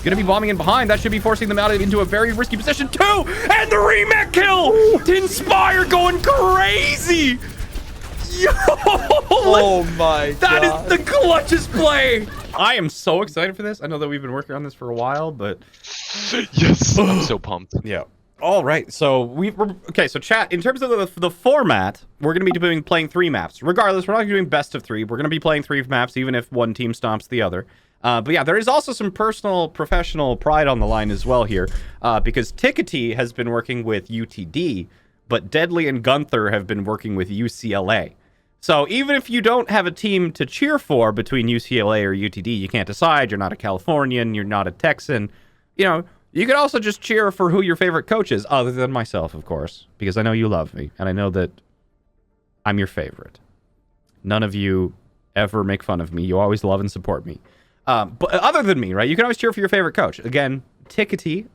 Gonna be bombing in behind. That should be forcing them out into a very risky position too. And the rematch kill. Tinspire going crazy. Yo, oh my god. That is the clutchest play. I am so excited for this. I know that we've been working on this for a while, but yes, I'm so pumped. yeah. All right, so okay. So chat, in terms of the format, we're going to be playing 3 maps. Regardless, we're not doing best of 3. We're going to be playing 3 maps, even if one team stomps the other. But yeah, there is also some personal, professional pride on the line as well here, because Tickety has been working with UTD, but Deadly and Gunther have been working with UCLA. So even if you don't have a team to cheer for between UCLA or UTD, you can't decide. You're not a Californian. You're not a Texan. You know. You could also just cheer for who your favorite coach is, other than myself, of course, because I know you love me, and I know that I'm your favorite. None of you ever make fun of me. You always love and support me. But other than me, right, you can always cheer for your favorite coach. Again, Tickety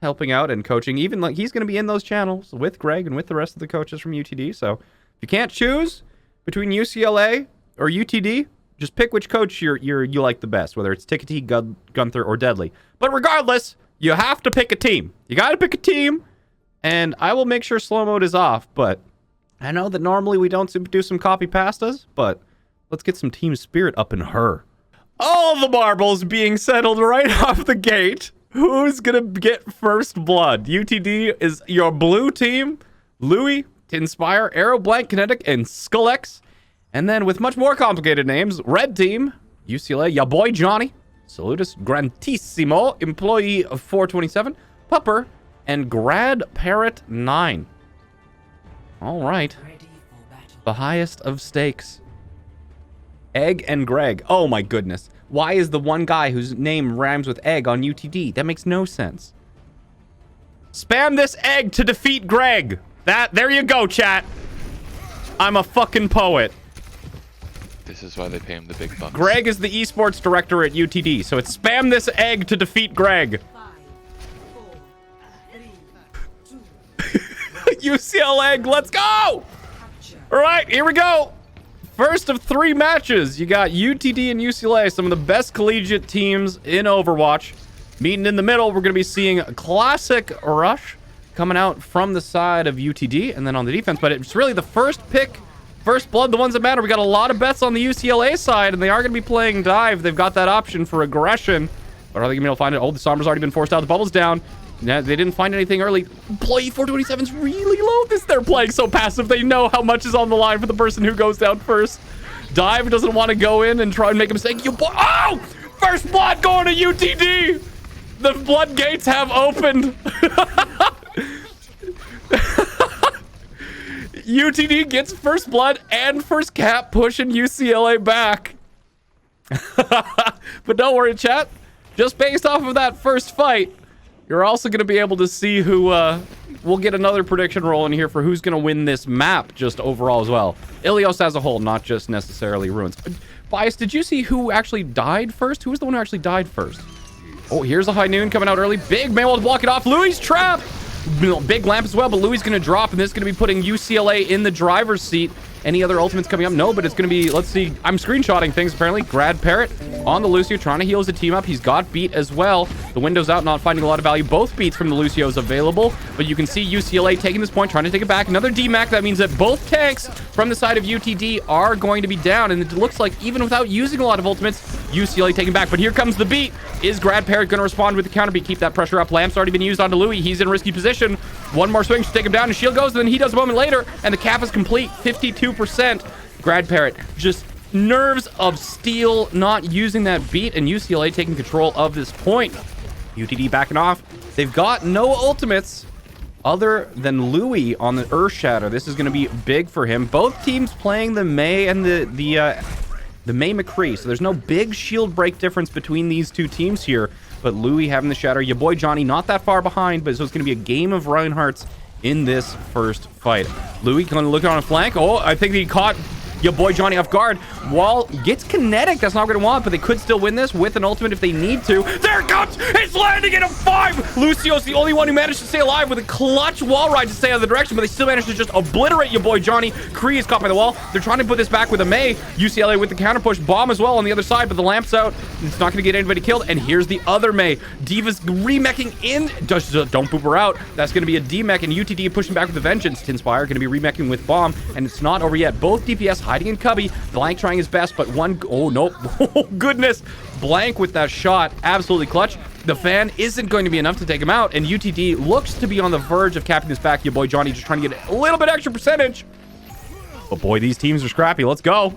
helping out and coaching, even like he's going to be in those channels with Greg and with the rest of the coaches from UTD. So if you can't choose between UCLA or UTD, just pick which coach you like the best, whether it's Tickety, Gunther, or Deadly. But regardless, you have to pick a team. You got to pick a team, and I will make sure slow mode is off, but I know that normally we don't do some copy pastas, but let's get some team spirit up in her. All the marbles being settled right off the gate. Who's going to get first blood? UTD is your blue team. Louis, Tinspire, Arrow, Blank, Kinetic, and Skullex. And then with much more complicated names, red team, UCLA, ya boy Johnny. Salutus Grantissimo, Employee of 427, Pupper, and Grad Parrot 9. All right. The highest of stakes. Egg and Greg. Oh my goodness. Why is the one guy whose name rhymes with egg on UTD? That makes no sense. Spam this egg to defeat Greg. There you go, chat. I'm a fucking poet. This is why they pay him the big bucks. Greg is the esports director at UTD, so it's spam this egg to defeat Greg. 5, 4, 3, UCL egg, let's go! All right, here we go. First of 3 matches. You got UTD and UCLA, some of the best collegiate teams in Overwatch. Meeting in the middle, we're going to be seeing a classic Rush coming out from the side of UTD, and then on the defense, but it's really the first pick. First blood, the ones that matter. We got a lot of bets on the UCLA side, and they are going to be playing dive. They've got that option for aggression. But are they going to be able to find it? Oh, the Sombra's already been forced out. The bubble's down. They didn't find anything early. Play 427's really low. They're playing so passive. They know how much is on the line for the person who goes down first. Dive doesn't want to go in and try and make a mistake. Oh! First blood going to UTD! The floodgates have opened. UTD gets first blood and first cap, pushing UCLA back. But don't worry, chat. Just based off of that first fight, you're also going to be able to see who... we'll get another prediction roll in here for who's going to win this map just overall as well. Ilios as a whole, not just necessarily Ruins. Bias, did you see who actually died first? Who was the one who actually died first? Oh, here's a High Noon coming out early. Big man will block it off. Louis' trap! Big lamp as well, but Louis is going to drop, and this is going to be putting UCLA in the driver's seat. Any other ultimates coming up? No, but it's going to be, let's see. I'm screenshotting things, apparently. Grad Parrot on the Lucio, trying to heal as a team up. He's got beat as well. The window's out, not finding a lot of value. Both beats from the Lucio's available, but you can see UCLA taking this point, trying to take it back. Another DMAC. That means that both tanks from the side of UTD are going to be down, and it looks like even without using a lot of ultimates, UCLA taking back. But here comes the beat. Is Grad Parrot going to respond with the counter beat? Keep that pressure up. Lamp's already been used onto Louis. He's in a risky position. One more swing should take him down. His shield goes, and then he does a moment later, and the cap is complete. 52%. Grad Parrot, just nerves of steel, not using that beat, and UCLA taking control of this point. UTD backing off. They've got no ultimates other than Louis on the Earth Shatter. This is going to be big for him. Both teams playing the May and the May McCree, so there's no big shield break difference between these two teams here, but Louis having the Shatter. Your boy Johnny not that far behind, but so it's going to be a game of Reinhardt's in this first fight. Louis going to look on a flank. Oh, I think he caught your boy Johnny off guard. Wall gets kinetic. That's not going to want, but they could still win this with an ultimate if they need to. There it comes. It's landing in a 5. Lucio's the only one who managed to stay alive with a clutch wall ride to stay out of the direction, but they still managed to just obliterate your boy Johnny. Kree is caught by the wall. They're trying to put this back with a Mei. UCLA with the counter push. Bomb as well on the other side, but the lamp's out. It's not going to get anybody killed. And here's the other Mei. Diva's remeching in. Just don't poop her out. That's going to be a D-mech, and UTD pushing back with the vengeance. Tinspire going to be remeching with Bomb, and it's not over yet. Both DPS hiding in cubby. Blank trying his best, but one... Oh, nope. Oh, goodness. Blank with that shot. Absolutely clutch. The fan isn't going to be enough to take him out, and UTD looks to be on the verge of capping this back. Your boy Johnny just trying to get a little bit extra percentage. But boy, these teams are scrappy. Let's go.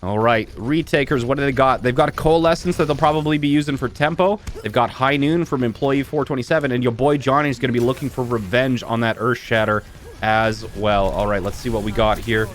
All right, retakers, what do they got? They've got a coalescence that they'll probably be using for tempo. They've got High Noon from Employee 427, and your boy Johnny's going to be looking for revenge on that Earth Shatter as well. All right, let's see what we got here.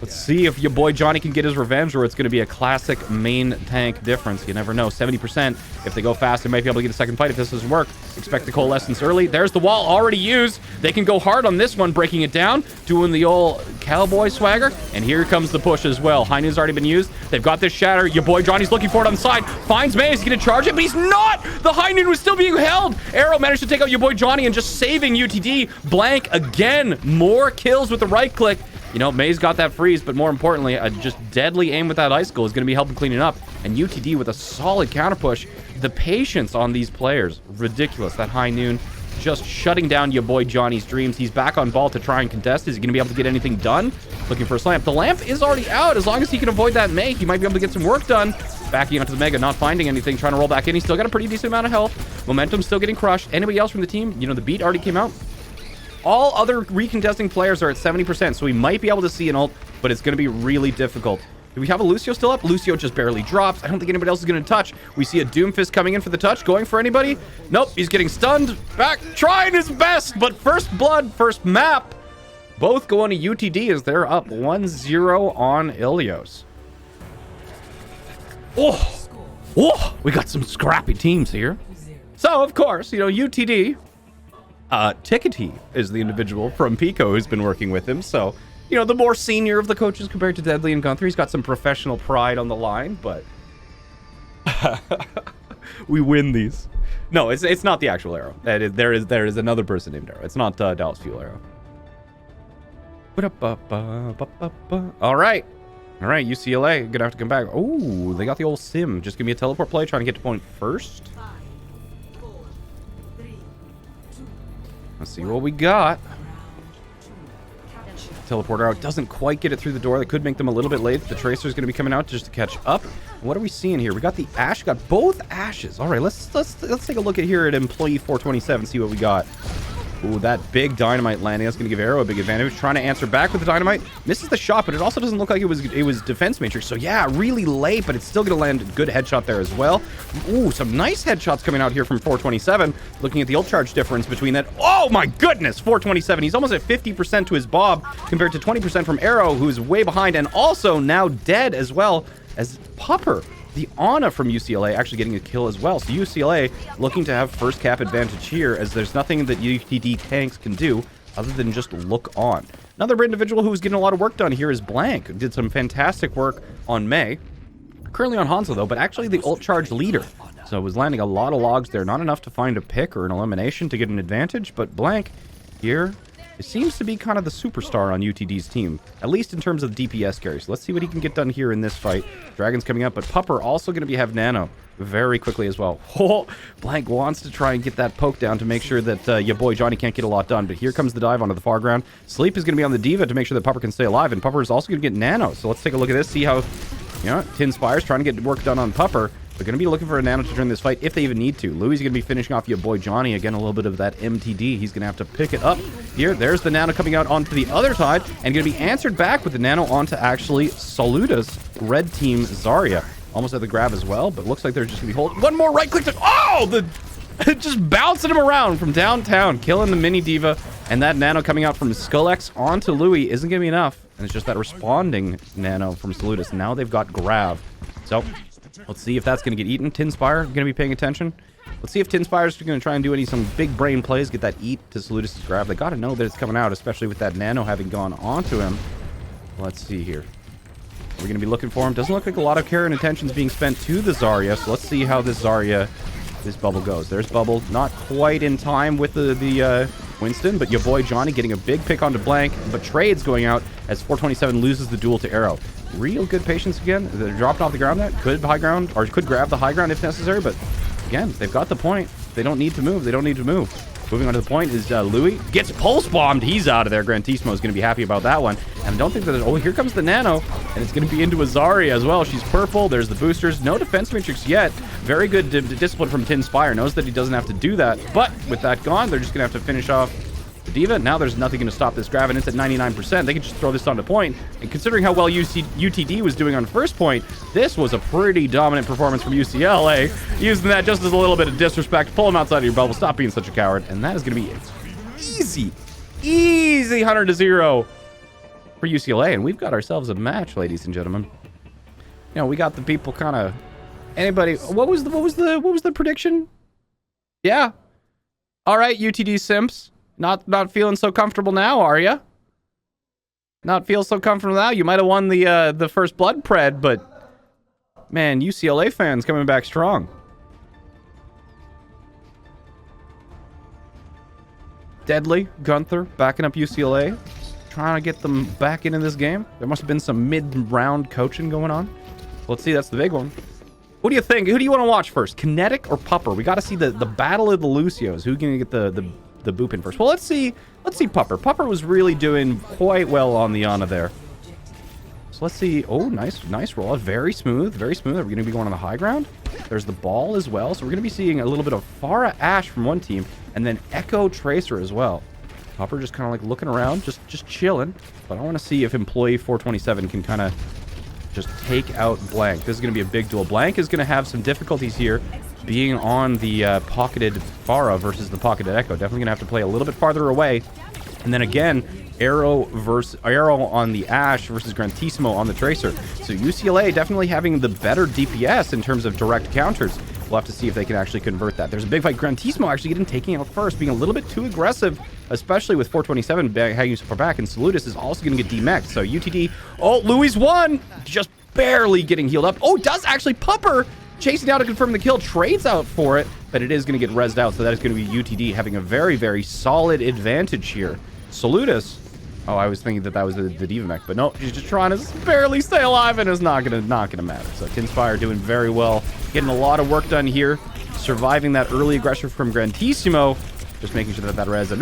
Let's see if your boy Johnny can get his revenge, or it's going to be a classic main tank difference. You never know. 70%. If they go fast, they might be able to get a second fight if this doesn't work. Expect the coalescence early. There's the wall already used. They can go hard on this one, breaking it down, doing the old cowboy swagger. And here comes the push as well. High Noon's already been used. They've got this shatter. Your boy Johnny's looking for it on the side. Finds Mei. He's going to charge it, but he's not. The High Noon was still being held. Arrow managed to take out your boy Johnny and just saving UTD. Blank again. More kills with the right click. You know, Mei's got that freeze, but more importantly, a just deadly aim with that icicle is going to be helping cleaning up. And UTD with a solid counter push. The patience on these players, ridiculous. That High Noon just shutting down your boy Johnny's dreams. He's back on ball to try and contest. Is he going to be able to get anything done? Looking for a slam. The lamp is already out. As long as he can avoid that Mei, he might be able to get some work done. Backing onto the Mega, not finding anything, trying to roll back in. He's still got a pretty decent amount of health. Momentum still getting crushed. Anybody else from the team? You know, the beat already came out. All other recontesting players are at 70%, so we might be able to see an ult, but it's going to be really difficult. Do we have a Lucio still up? Lucio just barely drops. I don't think anybody else is going to touch. We see a Doomfist coming in for the touch. Going for anybody? Nope, he's getting stunned. Back, trying his best, but first blood, first map. Both going to UTD as they're up 1-0 on Ilios. Oh, we got some scrappy teams here. So, of course, you know, UTD... Tickety is the individual from PECO who's been working with him. So, you know, the more senior of the coaches compared to Deadly and Gunther. He's got some professional pride on the line, but we win these. No, it's not the actual Arrow. There is another person named Arrow. It's not Dallas Fuel Arrow. All right, UCLA gonna have to come back. Oh, they got the old sim. Just give me a teleport play, trying to get to point first. Let's see what we got. Teleporter out. Doesn't quite get it through the door. That could make them a little bit late. The Tracer's going to be coming out just to catch up. What are we seeing here? We got the Ash. Got both Ashes. All right, let's take a look at here at Employee 427. See what we got. Ooh, that big dynamite landing. That's going to give Arrow a big advantage. Trying to answer back with the dynamite. Misses the shot, but it also doesn't look like it was defense matrix. So yeah, really late, but it's still going to land a good headshot there as well. Ooh, some nice headshots coming out here from 427. Looking at the ult charge difference between that. Oh my goodness, 427. He's almost at 50% to his Bob compared to 20% from Arrow, who's way behind and also now dead as well as Pupper. The Ana from UCLA actually getting a kill as well. So UCLA looking to have first cap advantage here, as there's nothing that UTD tanks can do other than just look on. Another individual who's getting a lot of work done here is Blank. Did some fantastic work on Mei. Currently on Hanzo though, but actually the ult charge leader. So it was landing a lot of logs there. Not enough to find a pick or an elimination to get an advantage, but Blank here, it seems to be kind of the superstar on UTD's team, at least in terms of DPS carries. Let's see what he can get done here in this fight. Dragon's coming up, but Pupper also going to have Nano very quickly as well. Oh, Blank wants to try and get that poke down to make sure that your boy Johnny can't get a lot done, but here comes the dive onto the far ground. Sleep is going to be on the Diva to make sure that Pupper can stay alive, and Pupper is also going to get Nano. So let's take a look at this, see how, you know, Tinspire's trying to get work done on Pupper. They're going to be looking for a Nano to turn this fight if they even need to. Louis is going to be finishing off your boy Johnny. Again, a little bit of that MTD. He's going to have to pick it up here. There's the Nano coming out onto the other side and going to be answered back with the Nano onto actually Saluta's red team Zarya. Almost at the grab as well, but looks like they're just going to be holding. One more right click to... Oh! Just bouncing him around from downtown, killing the mini Diva. And that Nano coming out from Skullex onto Louis isn't going to be enough. And it's just that responding Nano from Salutus. Now they've got Grav. So... let's see if that's going to get eaten. Tinspire going to be paying attention. Let's see if Tinspire's going to try and do some big brain plays, get that eat to Salutus' grab. They got to know that it's coming out, especially with that Nano having gone onto him. Let's see here. We're going to be looking for him. Doesn't look like a lot of care and attention is being spent to the Zarya. So let's see how this Zarya, this Bubble goes. There's Bubble. Not quite in time with the Winston, but your boy Johnny getting a big pick onto Blank. But Trade's going out as 427 loses the duel to Arrow. Real good patience again. They're dropping off the ground there. Could high ground, or could grab the high ground if necessary. But again, they've got the point. They don't need to move. They don't need to move. Moving on to the point is Louis. Gets pulse bombed. He's out of there. Grandissimo is going to be happy about that one. And I don't think that there's... Oh, here comes the Nano. And it's going to be into a Zarya as well. She's purple. There's the boosters. No defense matrix yet. Very good discipline from Tin Spire. Knows that he doesn't have to do that. But with that gone, they're just going to have to finish off the D.Va. Now there's nothing going to stop this grab, and it's at 99%. They can just throw this on the point. And considering how well UTD was doing on first point, this was a pretty dominant performance from UCLA. Using that just as a little bit of disrespect. Pull him outside of your bubble. Stop being such a coward. And that is going to be easy 100-0 for UCLA. And we've got ourselves a match, ladies and gentlemen. You know, we got the people kind of... Anybody... What was the prediction? Yeah. All right, UTD simps. Not feeling so comfortable now, are ya? Not feel so comfortable now? You might have won the first blood pred, but man, UCLA fans coming back strong. Deadly, Gunther backing up UCLA, trying to get them back into this game. There must have been some mid-round coaching going on. Let's see, that's the big one. What do you think? Who do you want to watch first? Kinetic or Pupper? We got to see the battle of the Lucios. Who's going to get the boop in first? Well, let's see Pupper. Pupper was really doing quite well on the Ana there. So let's see. Oh, nice roll. Very smooth. Are we going to be going on the high ground? There's the ball as well. So we're going to be seeing a little bit of Pharah Ashe from one team, and then Echo Tracer as well. Pupper just kind of like looking around, just chilling. But I want to see if Employee 427 can kind of just take out Blank. This is going to be a big duel. Blank is going to have some difficulties here being on the pocketed Pharah versus the pocketed Echo. Definitely going to have to play a little bit farther away. And then again, Arrow on the Ashe versus Grandissimo on the Tracer. So UCLA definitely having the better DPS in terms of direct counters. We'll have to see if they can actually convert that. There's a big fight. Grandissimo actually taking out first, being a little bit too aggressive, especially with 427 hanging so far back, and Salutis is also going to get demeched. So UTD, oh, Louis won! Just barely getting healed up. Oh, does actually Pupper chasing down to confirm the kill, trades out for it, but it is going to get rezzed out, so that is going to be UTD having a very, very solid advantage here. Salutis, oh, I was thinking that was the D.Va mech, but no, she's just trying to barely stay alive, and it's not gonna matter. So Tinspire doing very well, getting a lot of work done here, surviving that early aggression from Grandissimo, just making sure that res and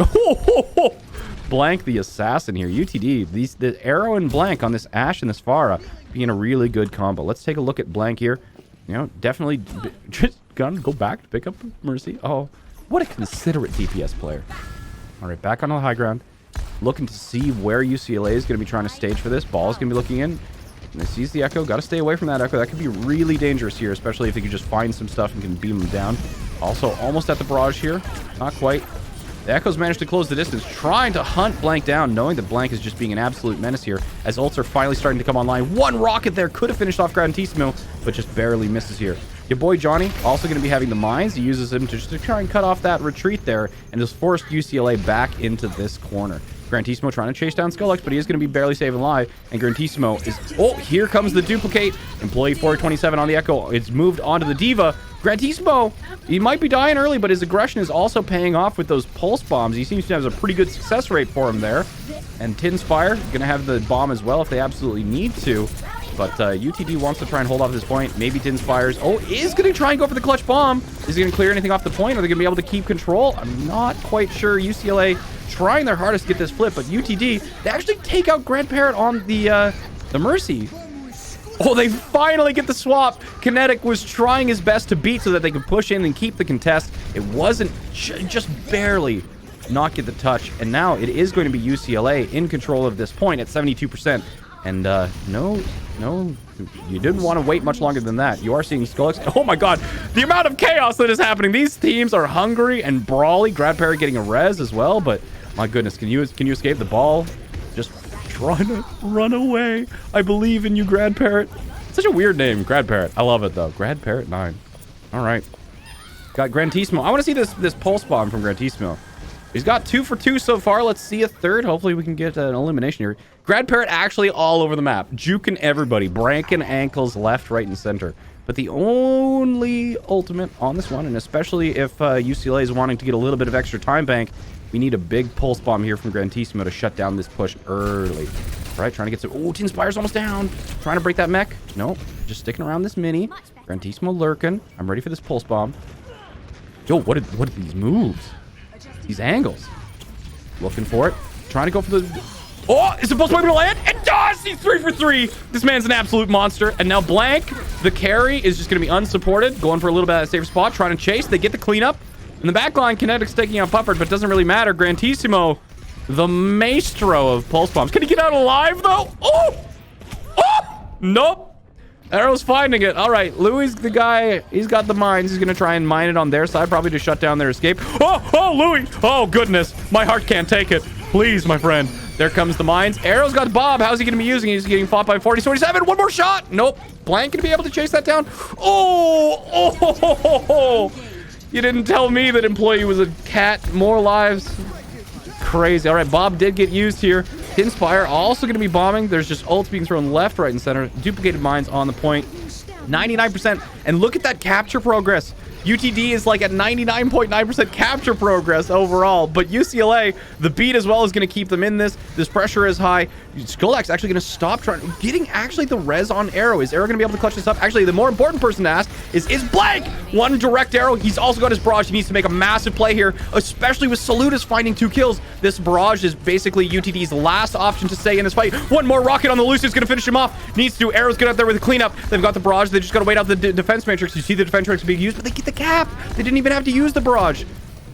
Blank the assassin here. UTD, the Arrow and Blank on this Ashe and this Pharah being a really good combo. Let's take a look at Blank here. You know, definitely just gonna go back to pick up Mercy. Oh, what a considerate DPS player. All right, back on the high ground. Looking to see where UCLA is going to be trying to stage for this. Ball is going to be looking in. And he sees the Echo. Got to stay away from that Echo. That could be really dangerous here, especially if they could just find some stuff and can beam them down. Also, almost at the barrage here. Not quite. The Echo's managed to close the distance, trying to hunt Blank down, knowing that Blank is just being an absolute menace here, as ults are finally starting to come online. One rocket there could have finished off Grandissimo, but just barely misses here. Your boy Johnny also going to be having the mines. He uses them to just try and cut off that retreat there, and just forced UCLA back into this corner. Grandissimo trying to chase down Skullex, but he is going to be barely saving alive. And Grandissimo is... Oh, here comes the duplicate. Employee 427 on the Echo. It's moved onto the D.Va. Grandissimo, he might be dying early, but his aggression is also paying off with those pulse bombs. He seems to have a pretty good success rate for him there. And Tinspire going to have the bomb as well if they absolutely need to. But UTD wants to try and hold off this point. Maybe Tinspire's... Oh, is going to try and go for the clutch bomb. Is he going to clear anything off the point? Are they going to be able to keep control? I'm not quite sure. UCLA trying their hardest to get this flip, but UTD, they actually take out Grandparrot on the Mercy. Oh, they finally get the swap. Kinetic was trying his best to beat so that they could push in and keep the contest. It wasn't, just barely not get the touch. And now it is going to be UCLA in control of this point at 72%. And no, you didn't want to wait much longer than that. You are seeing Skullex. Oh my god, the amount of chaos that is happening. These teams are hungry and brawly. Grandparrot getting a res as well, but my goodness, can you escape the ball? Just trying to run away. I believe in you, Grandparrot. Such a weird name, Grandparrot. I love it though. Grandparrot 9. All right. Got Grandissimo. I want to see this pulse bomb from Grandissimo. He's got 2 for 2 so far. Let's see a third. Hopefully we can get an elimination here. Grad Parrot actually all over the map. Juking everybody. Branking ankles left, right, and center. But the only ultimate on this one, and especially if UCLA is wanting to get a little bit of extra time bank, we need a big pulse bomb here from Grandissimo to shut down this push early. All right, trying to get some... Oh, Team Spire's almost down. Trying to break that mech. Nope. Just sticking around this mini. Grandissimo lurking. I'm ready for this pulse bomb. Yo, what are these moves? These angles. Looking for it. Trying to go for the... Oh, is the pulse bomb going to land? It does! He's 3 for 3. This man's an absolute monster. And now Blank, the carry, is just going to be unsupported. Going for a little bit of a safer spot. Trying to chase. They get the cleanup. In the back line, Kinetic's taking out Pufford, but it doesn't really matter. Grandissimo, the maestro of pulse bombs. Can he get out alive, though? Oh! Oh! Nope. Arrow's finding it. All right, Louis, the guy, he's got the mines. He's going to try and mine it on their side, probably to shut down their escape. Oh, Louis. Oh, goodness. My heart can't take it. Please, my friend. There comes the mines. Arrow's got Bob. How's he going to be using it? He's getting fought by 40-27. One more shot. Nope. Blank going to be able to chase that down. Oh. You didn't tell me that employee was a cat. More lives. Crazy. All right, Bob did get used here. Inspire also going to be bombing. There's just ults being thrown left, right, and center. Duplicated mines on the point. 99%. And look at that capture progress. UTD is like at 99.9% capture progress overall. But UCLA, the beat as well is going to keep them in this. This pressure is high. Skolak's actually going to stop getting actually the res on Arrow. Is Arrow going to be able to clutch this up? Actually, the more important person to ask is Blank. One direct arrow. He's also got his barrage. He needs to make a massive play here, especially with Saludas finding 2 kills. This barrage is basically UTD's last option to stay in this fight. One more rocket on the loose is going to finish him off. Needs to. Arrow's good out there with the cleanup. They've got the barrage. They just got to wait out the defense matrix. You see the defense matrix being used, but they get the cap. They didn't even have to use the barrage.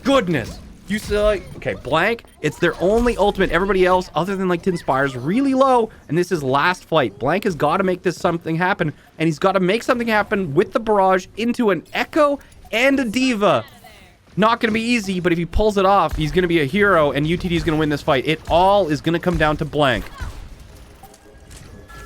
Goodness. UCLA, okay, Blank, it's their only ultimate. Everybody else, other than like Tinspire's, really low, and this is last fight. Blank has got to make this something happen, and he's got to make something happen with the barrage into an Echo and a Diva. Not going to be easy, but if he pulls it off, he's going to be a hero, and UTD is going to win this fight. It all is going to come down to Blank.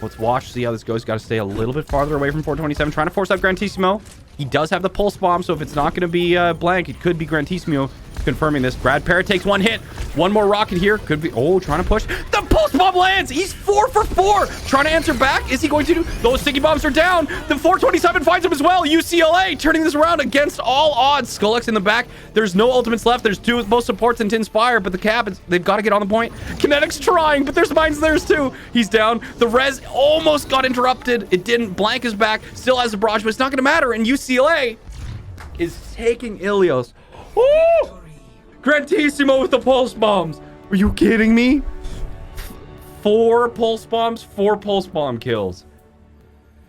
Let's watch, see how this goes. Got to stay a little bit farther away from 427. Trying to force out Grandissimo. He does have the pulse bomb, so if it's not going to be Blank, it could be Grandissimo. Confirming this. Grad Parrot takes 1 hit. One more rocket here. Could be... Oh, trying to push. The pulse bomb lands. He's 4 for 4. Trying to answer back. Is he going to do... Those sticky bombs are down. The 427 finds him as well. UCLA turning this around against all odds. Skullx in the back. There's no ultimates left. There's 2 both supports and Tinspire, but the cap, they've got to get on the point. Kinetic's trying, but there's mines theirs too. He's down. The res almost got interrupted. It didn't. Blank is back. Still has the barrage, but it's not going to matter. And UCLA is taking Ilios. Woo! Grandissimo with the pulse bombs. Are you kidding me? 4 pulse bombs, 4 pulse bomb kills.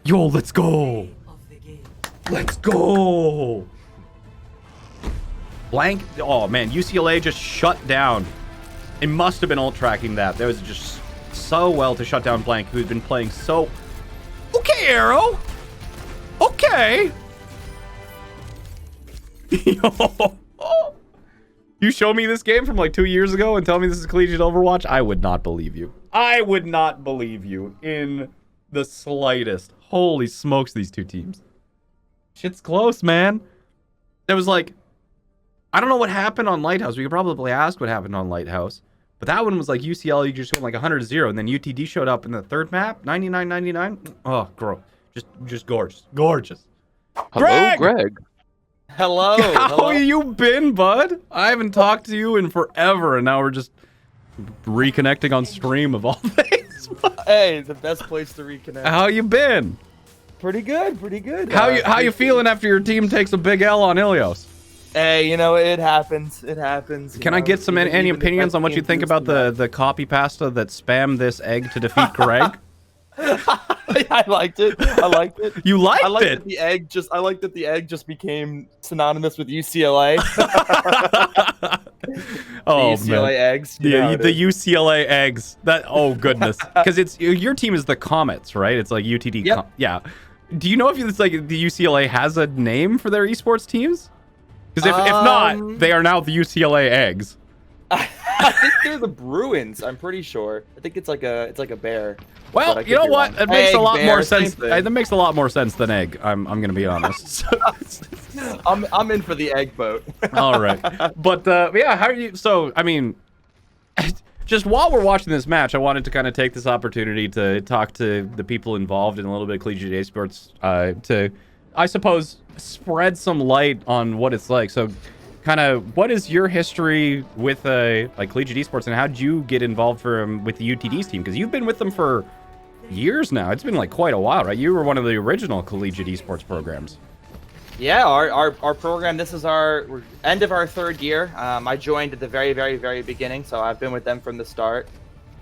Yo, let's go. Let's go. Blank. Oh, man. UCLA just shut down. It must have been ult tracking that. That was just so well to shut down Blank, who's been playing so... Okay, Arrow. Okay. Yo. You show me this game from like 2 years ago and tell me this is collegiate Overwatch, I would not believe you. I would not believe you in the slightest. Holy smokes, these 2 teams. Shit's close, man. There was like... I don't know what happened on Lighthouse. We could probably ask what happened on Lighthouse. But that one was like UCLA, you just went like 100-0. And then UTD showed up in the 3rd map, 99-99. Oh, gross. Just gorgeous. Gorgeous. Hello, Greg. Hello. How you been, bud? I haven't talked to you in forever, and now we're just reconnecting on stream of all things. Hey, the best place to reconnect. How you been? Pretty good, pretty good. How you feeling after your team takes a big L on Ilios? Hey, you know, it happens. It happens. Can I get some any opinions on what you think about the copy pasta that spammed this egg to defeat Greg? I liked it. I liked it. You liked it? I liked that the egg just became synonymous with UCLA. Oh, the UCLA eggs. Yeah, the UCLA eggs. That. Oh goodness. Because it's your team is the Comets, right? It's like UTD. Yep. Yeah. Do you know if it's like the UCLA has a name for their esports teams? Because if not, they are now the UCLA eggs. I think they're the Bruins. I'm pretty sure. I think it's like a bear. Well, But I you know could be what? wrong. It makes a Egg, lot bear, more same sense. thing. That makes a lot more sense than egg. I'm gonna be honest. I'm in for the egg boat. All right, but yeah, how are you? So, I mean, just while we're watching this match, I wanted to kind of take this opportunity to talk to the people involved in a little bit of collegiate esports, to, I suppose, spread some light on what it's like. So, kind of, what is your history with like collegiate esports, and how did you get involved with the UTD's team? Because you've been with them for years now. It's been like quite a while, right? You were one of the original collegiate esports programs. Yeah, our program. This is we're end of our 3rd year. I joined at the very beginning, so I've been with them from the start.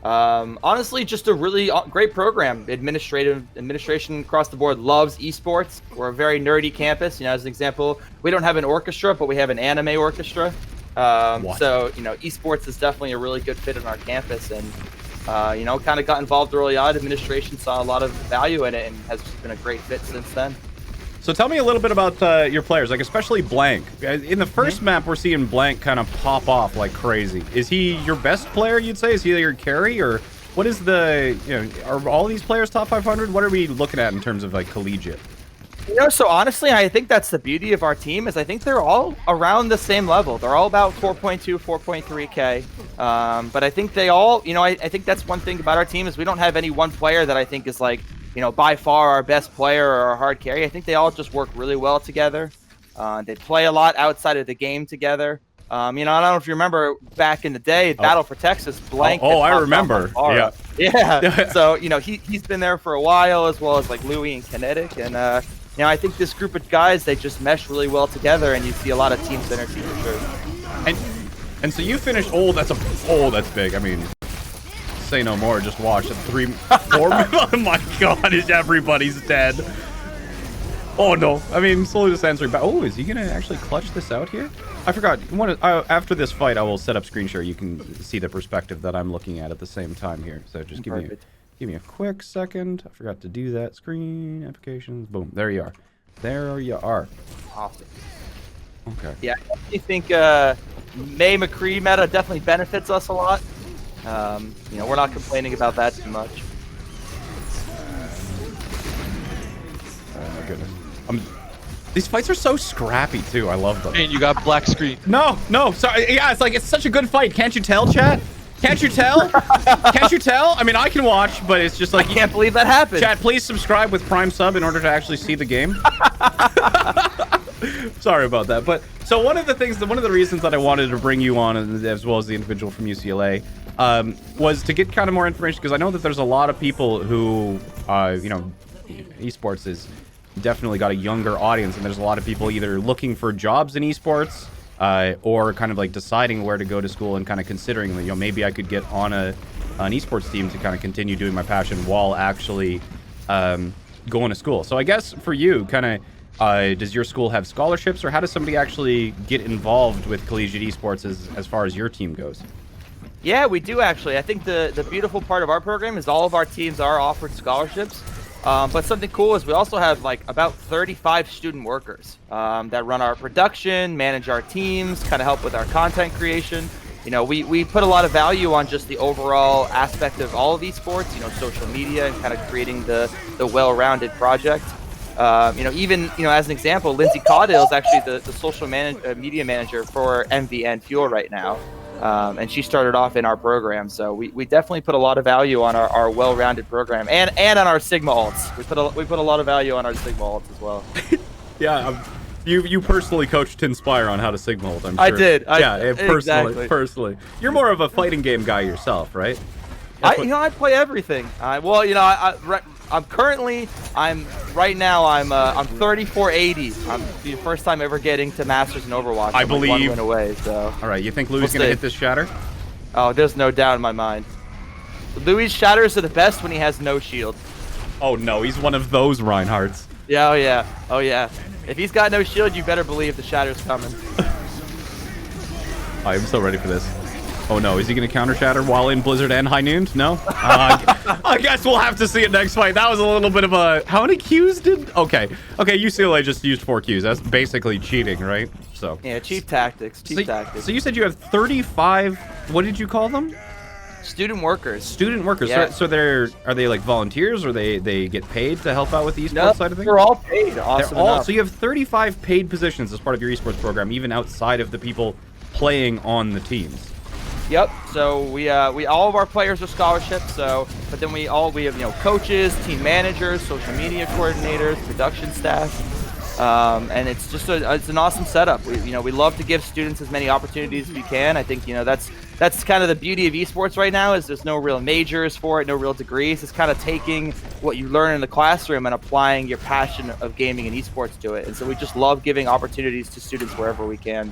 Honestly, just a really great program. Administration across the board loves esports. We're a very nerdy campus. You know, as an example, we don't have an orchestra, but we have an anime orchestra. So you know, esports is definitely a really good fit on our campus, and you know, kind of got involved early on. Administration saw a lot of value in it, and has just been a great fit since then. So tell me a little bit about your players, like especially Blank. In the first map, we're seeing Blank kind of pop off like crazy. Is he your best player, you'd say? Is he your carry, or what is the, you know, are all these players top 500? What are we looking at in terms of like collegiate? You know, so honestly, I think that's the beauty of our team, is I think they're all around the same level. They're all about 4.2, 4.3K. But I think they all, you know, I think that's one thing about our team, is we don't have any one player that I think is like, you know, by far our best player or our hard carry. I think they all just work really well together. They play a lot outside of the game together. You know, I don't know if you remember back in the day, Battle for Texas, Blank. Oh, I remember. Yeah. Yeah. So, you know, he's been there for a while, as well as like Louis and Kinetic. And, you know, I think this group of guys, they just mesh really well together, and you see a lot of team synergy for sure. And so you finished, that's big. I mean, say no more, just watch. 3, 4, oh my god, is everybody's dead. Oh no, I mean, slowly just answering back. Oh, is he gonna actually clutch this out here? I forgot, after this fight, I will set up screen share. You can see the perspective that I'm looking at the same time here. So just give me a quick second. I forgot to do that. Screen, applications, boom, there you are. There you are. Awesome. Okay. Yeah, I think May McCree meta definitely benefits us a lot. You know, we're not complaining about that too much. Oh my goodness. These fights are so scrappy too. I love them. And you got black screen. No, sorry. Yeah, it's such a good fight. Can't you tell, chat? Can't you tell? Can't you tell? I mean, I can watch, but it's just like, I can't believe that happened. Chat, please subscribe with Prime Sub in order to actually see the game. Sorry about that. But so one of the reasons that I wanted to bring you on, as well as the individual from UCLA, was to get kind of more information, because I know that there's a lot of people who, you know, esports is definitely got a younger audience, and there's a lot of people either looking for jobs in esports, or kind of like deciding where to go to school and kind of considering, you know, maybe I could get on an esports team to kind of continue doing my passion while actually going to school. So I guess for you, kind of, does your school have scholarships, or how does somebody actually get involved with collegiate esports as far as your team goes? Yeah, we do actually. I think the beautiful part of our program is all of our teams are offered scholarships. But something cool is we also have like about 35 student workers that run our production, manage our teams, kind of help with our content creation. You know, we put a lot of value on just the overall aspect of all of esports, you know, social media, and kind of creating the well-rounded project. You know, even, you know, as an example, Lindsay Caudill is actually the social media manager for MVN Fuel right now. And she started off in our program, so we definitely put a lot of value on our well-rounded program, and on our Sigma alts. We put a lot of value on our Sigma alts as well. Yeah, you personally coached Inspire on how to Sigma ult, I'm sure. I did. Personally. You're more of a fighting game guy yourself, right? I play everything. Well, you know, I'm 3480. I'm the first time ever getting to Masters in Overwatch. I believe. Like 1 win away, so. All right, you think Louis is gonna hit this shatter? Oh, there's no doubt in my mind. Louis' shatters are the best when he has no shield. Oh no, he's one of those Reinhardts. Yeah, oh yeah. If he's got no shield, you better believe the shatter's coming. I'm so ready for this. Oh no, is he gonna counter shatter while in Blizzard and High Noon? No? I guess we'll have to see it next fight. That was a little bit of a... How many Qs did... Okay, UCLA just used 4 Qs. That's basically cheating, right? So Yeah, cheap tactics. Tactics. So you said you have 35... What did you call them? Student workers. Student workers. Yeah. So are they like volunteers, or they get paid to help out with the esports No, side of things? they're all paid. Awesome. So you have 35 paid positions as part of your esports program, even outside of the people playing on the teams. Yep. So we all of our players are scholarships. So, but then we have coaches, team managers, social media coordinators, production staff, and it's just it's an awesome setup. We love to give students as many opportunities as we can. I think that's kind of the beauty of esports right now, is there's no real majors for it, no real degrees. It's kind of taking what you learn in the classroom and applying your passion of gaming and esports to it. And so we just love giving opportunities to students wherever we can.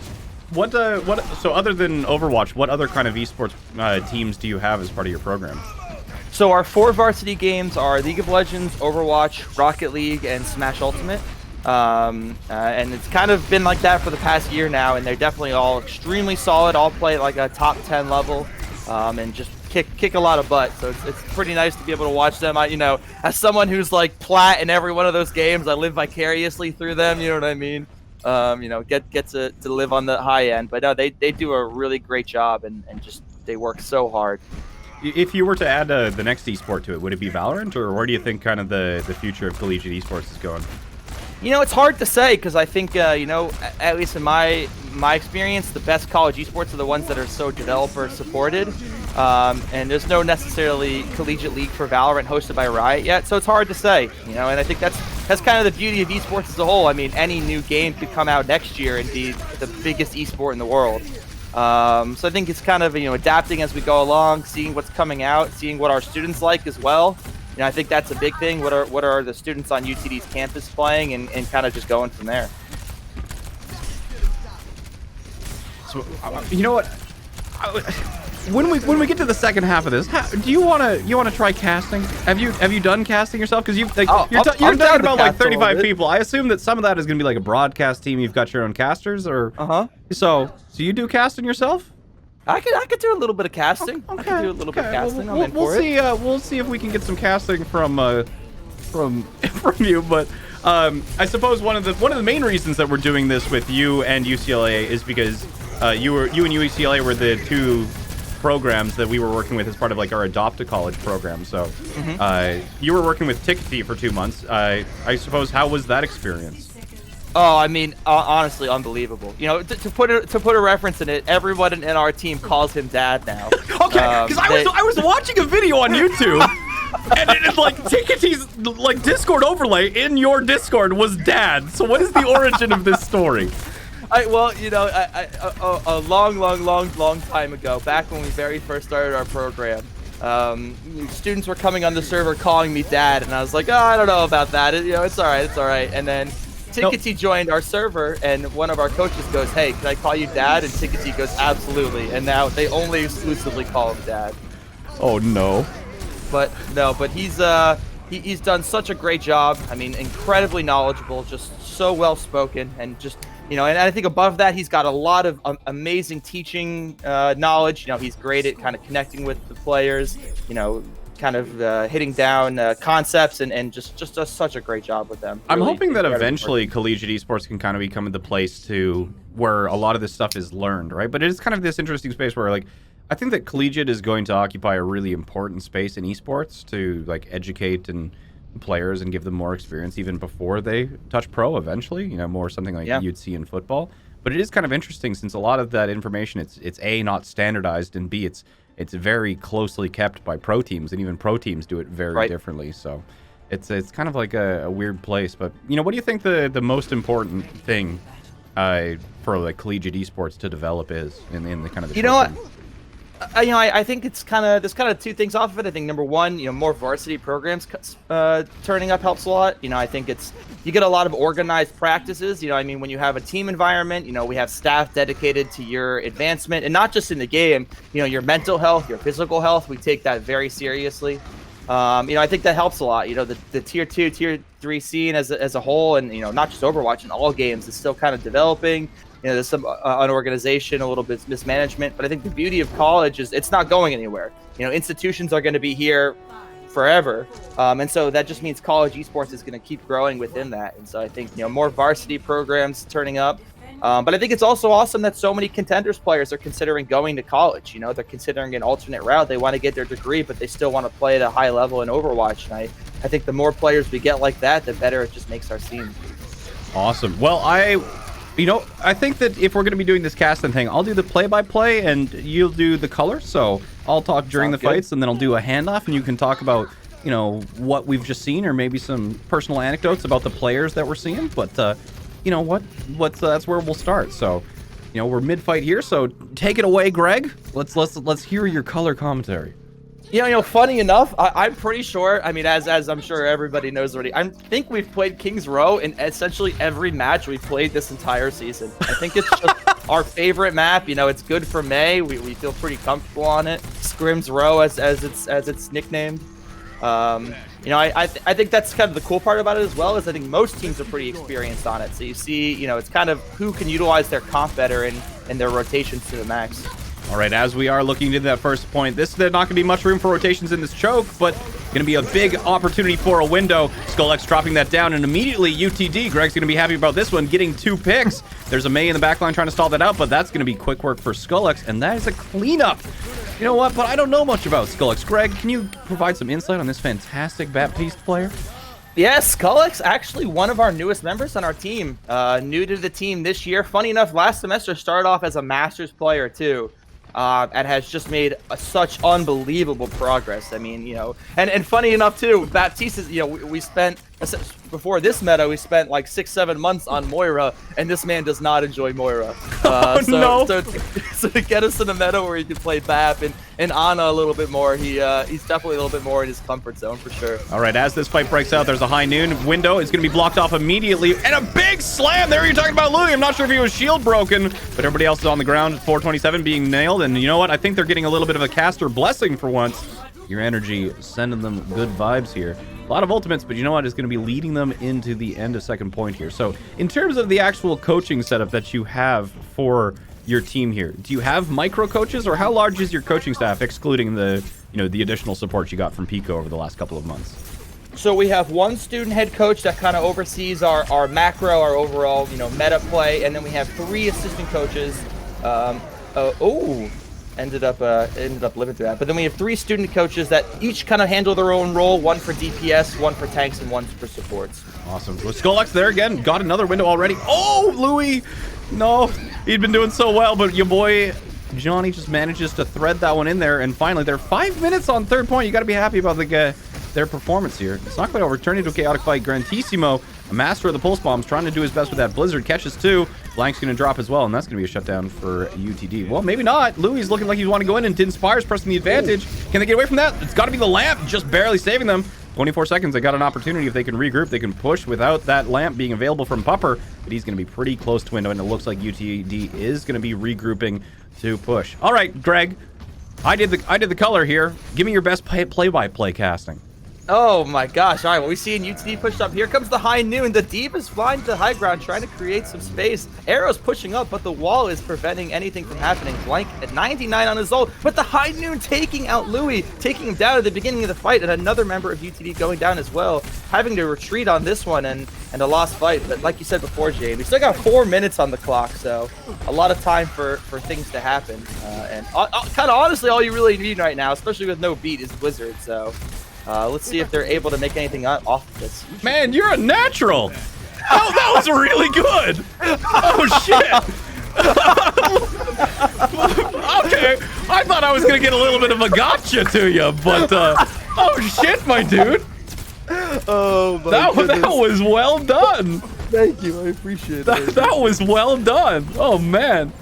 So other than Overwatch, what other kind of esports teams do you have as part of your program? So our 4 varsity games are League of Legends, Overwatch, Rocket League, and Smash Ultimate. And it's kind of been like that for the past year now, and they're definitely all extremely solid, all play at like a top 10 level, and just kick a lot of butt. So it's pretty nice to be able to watch them. As someone who's like plat in every one of those games, I live vicariously through them, you know what I mean? Get to live on the high end. But no, they do a really great job, and just they work so hard. If you were to add the next esport to it, would it be Valorant, or where do you think kind of the future of collegiate esports is going? It's hard to say, because I think, at least in my experience, the best college esports are the ones that are so developer supported. And there's no necessarily collegiate league for Valorant hosted by Riot yet, so it's hard to say. And I think that's kind of the beauty of esports as a whole. I mean, any new game could come out next year and be the biggest esport in the world. So I think it's kind of adapting as we go along, seeing what's coming out, seeing what our students like as well. I think that's a big thing. What are the students on UTD's campus playing, and kind of just going from there. So you know what? When we get to the second half of this, do you want to try casting? Have you done casting yourself? Because you're talking about like 35 people. I assume that some of that is going to be like a broadcast team. You've got your own casters, or So you do casting yourself? I could do a little bit of casting. Okay. I could do a little bit of casting. We'll see if we can get some casting from you. But I suppose one of the main reasons that we're doing this with you and UCLA is because you and UCLA were the 2 programs that we were working with as part of like our Adopt a College program. So you were working with Tickety for 2 months. I suppose, how was that experience? Oh, I mean, honestly, unbelievable. To put a reference in it, everyone in our team calls him Dad now. Okay, because I was watching a video on YouTube, and it's like Tickety's like Discord overlay in your Discord was Dad. So what is the origin of this story? A long time ago, back when we very first started our program, students were coming on the server calling me Dad, and I was like, oh, I don't know about that. It's all right. And then Tickety joined our server, and one of our coaches goes, hey, can I call you Dad? And Tickety goes, absolutely. And now they only exclusively call him Dad. Oh, no. But he's done such a great job. I mean, incredibly knowledgeable, just so well-spoken, and just, and I think above that, he's got a lot of amazing teaching knowledge. He's great at kind of connecting with the players, kind of hitting down concepts, and just does such a great job with them. I'm hoping that eventually collegiate esports can kind of become the place to where a lot of this stuff is learned, right? But it is kind of this interesting space where, like, I think that collegiate is going to occupy a really important space in esports to like educate and players and give them more experience even before they touch pro eventually, more something like you'd see in football. But it is kind of interesting, since a lot of that information, it's A, not standardized, and B, it's very closely kept by pro teams, and even pro teams do it very differently. So it's kind of like a weird place. But what do you think the most important thing for like collegiate esports to develop is in the kind of the I think it's there's kind of 2 things off of it. I think number one, more varsity programs turning up helps a lot. I think you get a lot of organized practices. When you have a team environment, we have staff dedicated to your advancement, and not just in the game. Your mental health, your physical health, we take that very seriously. I think that helps a lot. The tier 2, tier 3 scene as a whole, and not just Overwatch, in all games, is still kind of developing. There's some unorganization, a little bit mismanagement, but I think the beauty of college is it's not going anywhere. Institutions are going to be here forever. And so that just means college esports is going to keep growing within that. And so I think, more varsity programs turning up. But I think it's also awesome that so many contenders players are considering going to college. They're considering an alternate route. They want to get their degree, but they still want to play at a high level in Overwatch. And I think the more players we get like that, the better it just makes our scene. Awesome. Well, I think that if we're going to be doing this casting thing, I'll do the play-by-play and you'll do the color. So I'll talk during the fights and then I'll do a handoff and you can talk about, what we've just seen or maybe some personal anecdotes about the players that we're seeing. But, you know what? That's where we'll start. So, we're mid-fight here. So take it away, Greg. Let's hear your color commentary. Funny enough, I'm pretty sure, as I'm sure everybody knows already, I think we've played King's Row in essentially every match we've played this entire season. I think it's just our favorite map. It's good for May. We feel pretty comfortable on it. Scrim's Row, as it's nicknamed. I think that's kind of the cool part about it as well, is I think most teams are pretty experienced on it. So you see, it's kind of who can utilize their comp better in their rotations to the max. All right, as we are looking into that first point, there's not going to be much room for rotations in this choke, but going to be a big opportunity for a window. SkullX dropping that down, and immediately UTD. Greg's going to be happy about this one, getting 2 picks. There's a May in the backline trying to stall that out, but that's going to be quick work for SkullX, and that is a cleanup. You know what? But I don't know much about SkullX. Greg, can you provide some insight on this fantastic Baptiste player? Yes, SkullX, actually one of our newest members on our team. New to the team this year. Funny enough, last semester started off as a Masters player too. And has just made such unbelievable progress. And funny enough too, Baptiste is, we spent, before this meta, we spent like 6-7 months on Moira, and this man does not enjoy Moira. No. So to get us in a meta where he can play Bap and Ana a little bit more, he's definitely a little bit more in his comfort zone for sure. All right, as this fight breaks out, there's a high noon window. It's going to be blocked off immediately, and a big slam there. You're talking about Louis. I'm not sure if he was shield broken, but everybody else is on the ground. 427 being nailed, and you know what? I think they're getting a little bit of a caster blessing for once. Your energy sending them good vibes here. A lot of ultimates, but you know what? It's going to be leading them into the end of second point here. So in terms of the actual coaching setup that you have for your team here, do you have micro coaches, or how large is your coaching staff, excluding the the additional support you got from PECO over the last couple of months? So we have one student head coach that kind of oversees our macro, our overall meta play, and then we have 3 assistant coaches. Ended up living through that. But then we have 3 student coaches that each kind of handle their own role, one for DPS, one for tanks, and one for supports. Awesome. So SkullX there again, got another window already. Oh, Louis! No, he'd been doing so well, but your boy Johnny just manages to thread that one in there, and finally, they're 5 minutes on third point. You got to be happy about their performance here. It's not quite over. Turning into a chaotic fight. Grandissimo, a master of the pulse bombs, trying to do his best with that blizzard. Catches 2. Blank's going to drop as well, and that's going to be a shutdown for UTD. Well, maybe not. Louis looking like he's want to go in, and Inspire's pressing the advantage. Can they get away from that? It's got to be the lamp, just barely saving them. 24 seconds. They got an opportunity. If they can regroup, they can push without that lamp being available from Pupper, but he's going to be pretty close to window, and it looks like UTD is going to be regrouping to push. All right, Greg, I did the color here. Give me your best play-by-play casting. Oh my gosh. All right, well, we see in UTD pushed up. Here comes the high noon. The Deep is flying to the high ground, trying to create some space. Arrow's pushing up, but the wall is preventing anything from happening. Blank at 99 on his ult, but the high noon taking out Louis, taking him down at the beginning of the fight, and another member of UTD going down as well, having to retreat on this one and a lost fight. But like you said before, Jayne, we still got 4 minutes on the clock, so a lot of time for things to happen. And kind of honestly, all you really need right now, especially with no beat, is Blizzard. So let's see if they're able to make anything off of this. Man, you're a natural. Oh, that was really good. Oh, shit. Okay, I thought I was going to get a little bit of a gotcha to you, but oh, shit, my dude. Oh, my that was well done. Thank you. I appreciate it. That was well done. Oh, man.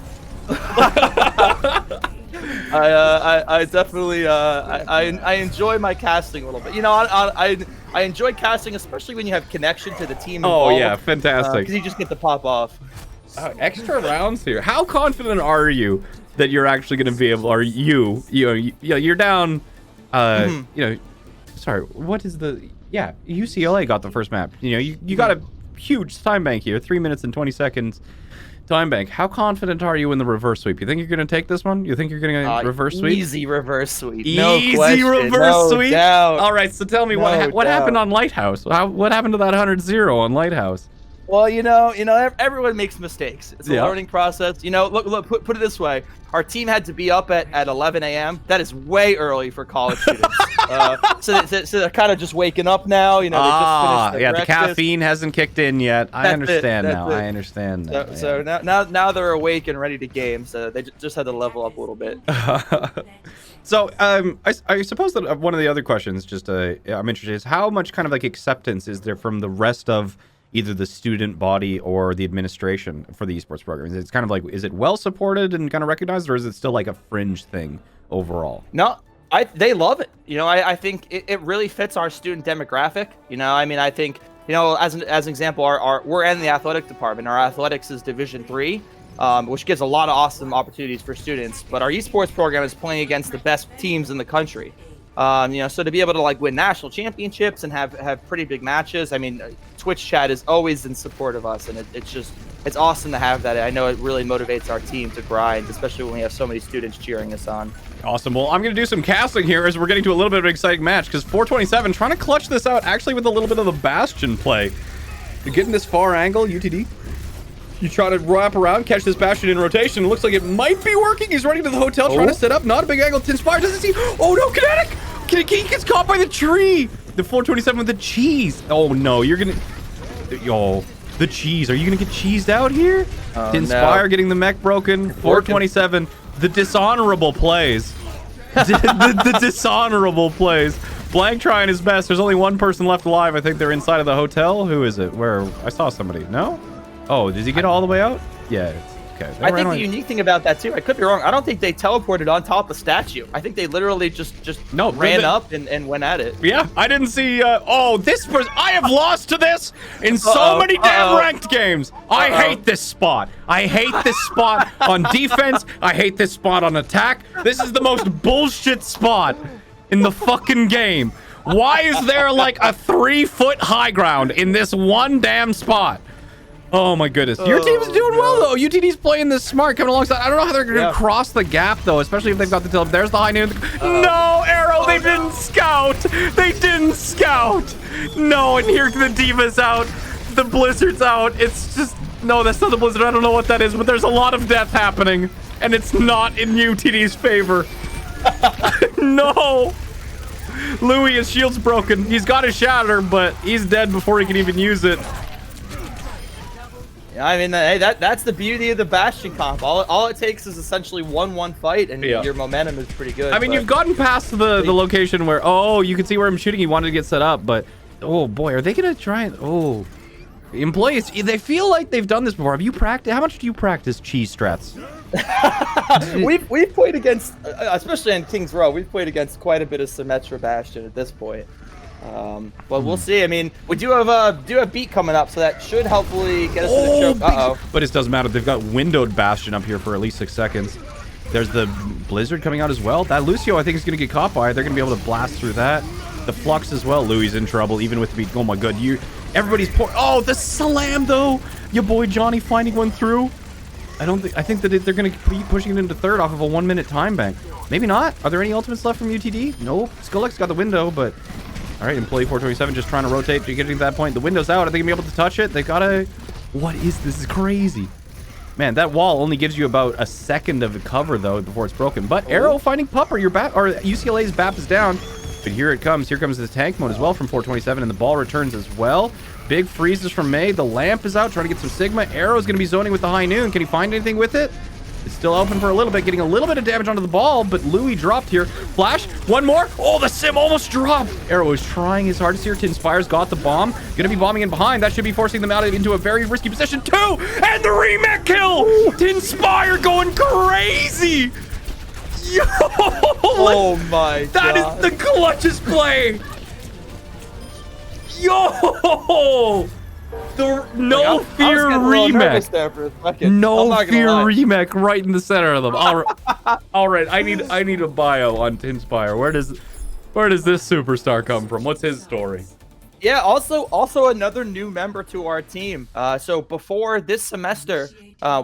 I definitely I enjoy my casting a little bit. I enjoy casting, especially when you have connection to the team involved. Oh yeah, fantastic. Because you just get to pop off. Extra rounds here. How confident are you that you're actually going to be able? Are you're down? Sorry. What is the? Yeah, UCLA got the first map. You got a huge time bank here. 3 minutes and 20 seconds Time Bank, how confident are you in the reverse sweep? You think you're going to take this one? You think you're going to reverse sweep? Easy reverse sweep. Easy No question. reverse sweep? Doubt. All right, so tell me what happened on Lighthouse? What happened to that 100-0 on Lighthouse? Well, everyone makes mistakes. It's a learning process. Look, put it this way. Our team had to be up at 11 a.m. That is way early for college students. So they're kind of just waking up now. They just finished their breakfast. The caffeine hasn't kicked in yet. I understand now. I understand now. So now they're awake and ready to game. So they just had to level up a little bit. So I suppose that one of the other questions I'm interested is how much kind of like acceptance is there from the rest of either the student body or the administration for the esports programs? It's kind of like, is it well supported and kind of recognized, or is it still like a fringe thing overall? No, they love it. I think it really fits our student demographic. I think, as an example, we're in the athletic department. Our athletics is Division 3, which gives a lot of awesome opportunities for students. But our esports program is playing against the best teams in the country. So to be able to like win national championships and have pretty big matches, I mean, Twitch chat is always in support of us, and it's awesome to have that. I know it really motivates our team to grind, especially when we have so many students cheering us on. Awesome. Well, I'm going to do some casting here as we're getting to a little bit of an exciting match, because 427 trying to clutch this out actually with a little bit of the Bastion play. You're getting this far angle, UTD. You try to wrap around, catch this Bastion in rotation. It looks like it might be working. He's running to the hotel, trying to set up. Not a big angle. Tinspire doesn't see. Oh, no, Kinetic! He gets caught by the tree. The 427 with the cheese. Oh, no. You're going to... Yo, the cheese. Are you going to get cheesed out here? Tinspire getting the mech broken. 427. The dishonorable plays. the dishonorable plays. Blank trying his best. There's only one person left alive. I think they're inside of the hotel. Who is it? Where? I saw somebody. No? Oh, does he get all the way out? Yeah, okay. I think the unique thing about that, too, I could be wrong. I don't think they teleported on top of statue. I think they literally just ran up and went at it. Yeah, I didn't see... I have lost to this in so many damn ranked games. I hate this spot. I hate this spot on defense. I hate this spot on attack. This is the most bullshit spot in the fucking game. Why is there like a 3-foot high ground in this one damn spot? Oh my goodness. Your team's doing well though. UTD's playing this smart, coming alongside. I don't know how they're going to cross the gap though, especially if they've got the tilt. There's the high noon. No, Arrow, they didn't scout. They didn't scout. No, and here the Diva's out. The Blizzard's out. It's just, no, that's not the Blizzard. I don't know what that is, but there's a lot of death happening, and it's not in UTD's favor. No. Louis, his shield's broken. He's got his shatter, but he's dead before he can even use it. I mean, hey, that's the beauty of the Bastion comp. All it takes is essentially 1-1 fight, and your momentum is pretty good. I mean, you've gotten past the location where, you can see where I'm shooting. He wanted to get set up, but, oh, boy, are they going to try and, employees, they feel like they've done this before. Have you practiced? How much do you practice cheese strats? we've played against, especially in Kings Row, we've played against quite a bit of Symmetra Bastion at this point. But we'll see. I mean, we do have a beat coming up, so that should hopefully get us to the choke. But it doesn't matter. They've got windowed Bastion up here for at least 6 seconds. There's the Blizzard coming out as well. That Lucio, I think, is going to get caught by it. They're going to be able to blast through that. The Flux as well. Louis in trouble, even with the beat. Oh my god, everybody's oh, the slam though. Your boy Johnny finding one through. I think that they're going to be pushing it into third off of a 1-minute time bank. Maybe not. Are there any ultimates left from UTD? Nope. Skullek's got the window, but all right, employee 427 just trying to rotate to getting to that point. The window's out. Are they gonna be able to touch it? They gotta. What is this? Is crazy. Man, that wall only gives you about a second of cover though before it's broken. But Arrow finding Pupper. Your BAP or UCLA's BAP is down. But here it comes. Here comes the tank mode as well from 427, and the ball returns as well. Big freezes from May. The lamp is out, trying to get some Sigma. Arrow's gonna be zoning with the high noon. Can he find anything with it? It's still open for a little bit, getting a little bit of damage onto the ball, but Louis dropped here. Flash, one more. Oh, the sim almost dropped. Arrow is trying his hardest here. Tinspire's got the bomb. Gonna be bombing in behind. That should be forcing them out into a very risky position. 2, and the remake kill. Tinspire going crazy. Yo! Oh my god. That is the clutchest play. Yo! The no fear remake. No fear remake right in the center of them. All right. I need a bio on Tinspire. Where does this superstar come from? What's his story? Yeah, also another new member to our team. So before this semester,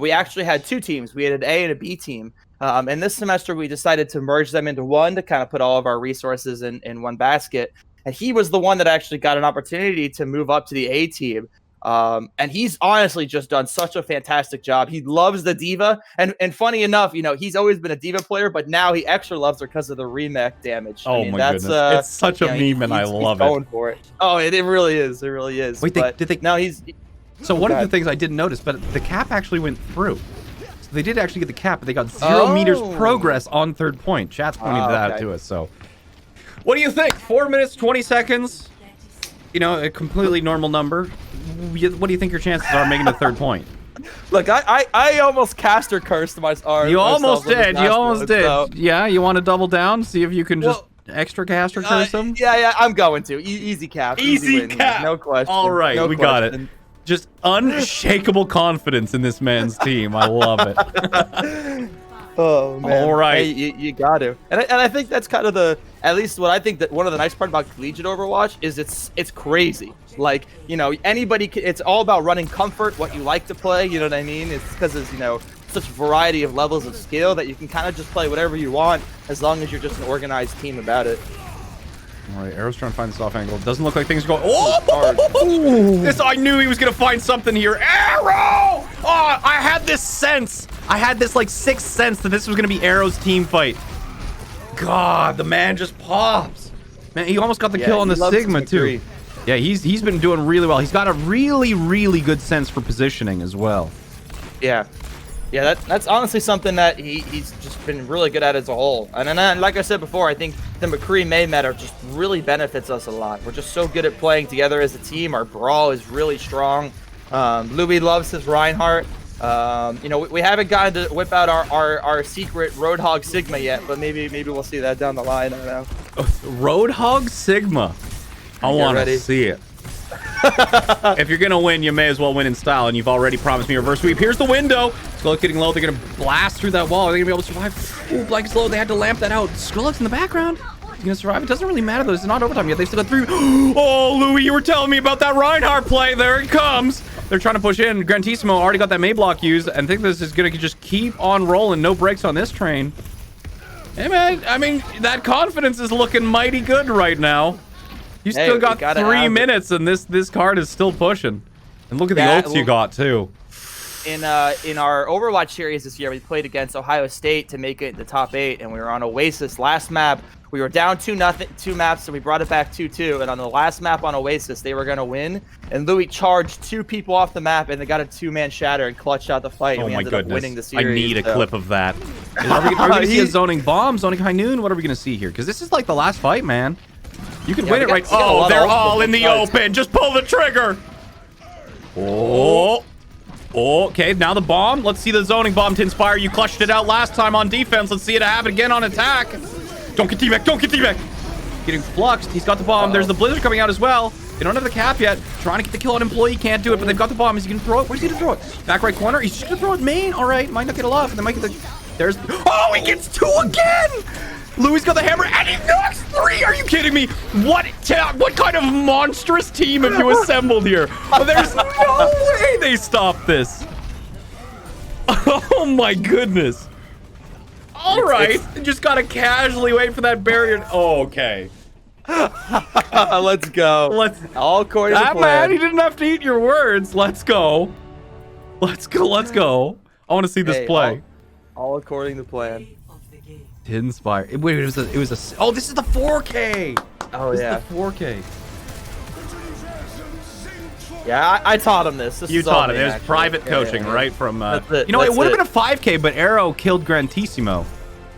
we actually had two teams. We had an A and a B team. And this semester, we decided to merge them into one to kind of put all of our resources in one basket. And he was the one that actually got an opportunity to move up to the A team. And he's honestly just done such a fantastic job. He loves the diva, and funny enough, he's always been a diva player, but now he extra loves her because of the remake damage. Oh, I mean, my that's, goodness. It's such a meme, and I love it. He's going for it. Oh, it really is. It really is. Wait, did they? No, he's. So one of the things I didn't notice, but the cap actually went through. So they did actually get the cap, but they got 0 meters progress on third point. Chat's pointing that out to us. So, what do you think? 4 minutes 20 seconds. A completely normal number. What do you think your chances are making the third point? Look, I almost caster cursed my arm. You almost did. You almost did. So. Yeah, you want to double down? See if you can just extra caster curse him? Yeah, I'm going to. Easy cap. Easy cap. No question. All right, no we question. got it. Just unshakable confidence in this man's team. I love it. Oh man! All right, hey, you got to, and I think that's kind of at least what I think that one of the nice part about collegiate Overwatch is it's crazy. Like anybody, it's all about running comfort, what you like to play. You know what I mean? It's because there's such a variety of levels of skill that you can kind of just play whatever you want as long as you're just an organized team about it. All right, Arrow's trying to find this off angle. Doesn't look like things are going. Oh! I knew he was gonna find something here. Arrow! Oh, I had this sense. I had this like sixth sense that this was gonna be Arrow's team fight. God, the man just pops. Man, he almost got the kill on the Sigma too. Yeah, he's been doing really well. He's got a really good sense for positioning as well. Yeah. Yeah, that's honestly something that he's just been really good at as a whole. And then, like I said before, I think the McCree May meta just really benefits us a lot. We're just so good at playing together as a team. Our brawl is really strong. Louis loves his Reinhardt. We haven't gotten to whip out our secret Roadhog Sigma yet, but maybe we'll see that down the line. I don't know. Roadhog Sigma. I want to see it. If you're gonna win, you may as well win in style, and you've already promised me a reverse sweep. Here's the window. Skrillex getting low. They're gonna blast through that wall. Are they gonna be able to survive? Ooh, Blank's low. They had to lamp that out. Skrillex in the background. He's gonna survive. It doesn't really matter though. It's not overtime yet. They've still got 3. Oh, Louis, you were telling me about that Reinhardt play. There it comes. They're trying to push in. Grantissimo already got that May block used, and think this is gonna just keep on rolling. No breaks on this train. Hey man, I mean that confidence is looking mighty good right now. You still got 3 minutes, and this card is still pushing. And look at the ults you got too. In our Overwatch series this year, we played against Ohio State to make it the top 8, and we were on Oasis last map. We were down 2-0, 2 maps, so we brought it back 2-2. And on the last map on Oasis, they were gonna win. And Louis charged 2 people off the map, and they got a 2-man shatter and clutched out the fight. Oh and we ended up winning the series. I need a clip of that. Are we gonna see a zoning bomb, zoning high noon? What are we gonna see here? Because this is like the last fight, man. You can win it right. Oh, they're all in the open. Just pull the trigger. Oh. Okay, now the bomb. Let's see the zoning bomb to inspire. You clutched it out last time on defense. Let's see it happen again on attack. Don't get T-Mac. Don't get T-Mac. Getting fluxed. He's got the bomb. There's the blizzard coming out as well. They don't have the cap yet. Trying to get the kill on employee. Can't do it, but they've got the bomb. Is he going to throw it? Where's he going to throw it? Back right corner. He's just going to throw it main. All right. Might not get a lot. They might get the... There's... Oh, he gets 2 again. Louis got the hammer, and he knocks 3! Are you kidding me? What kind of monstrous team have you assembled here? Oh, there's no way they stopped this. Oh my goodness. All right, just gotta casually wait for that barrier. Oh, okay. Let's go. All according to plan. Man, you didn't have to eat your words. Let's go. Let's go. I want to see this play. All according to plan. Inspire. Wait, it was a. Oh, this is the 4K. Oh, this yeah. is the 4K. Yeah, I taught him this. You taught him. It was private coaching, right? From it would have been a 5K, but Arrow killed Grantissimo.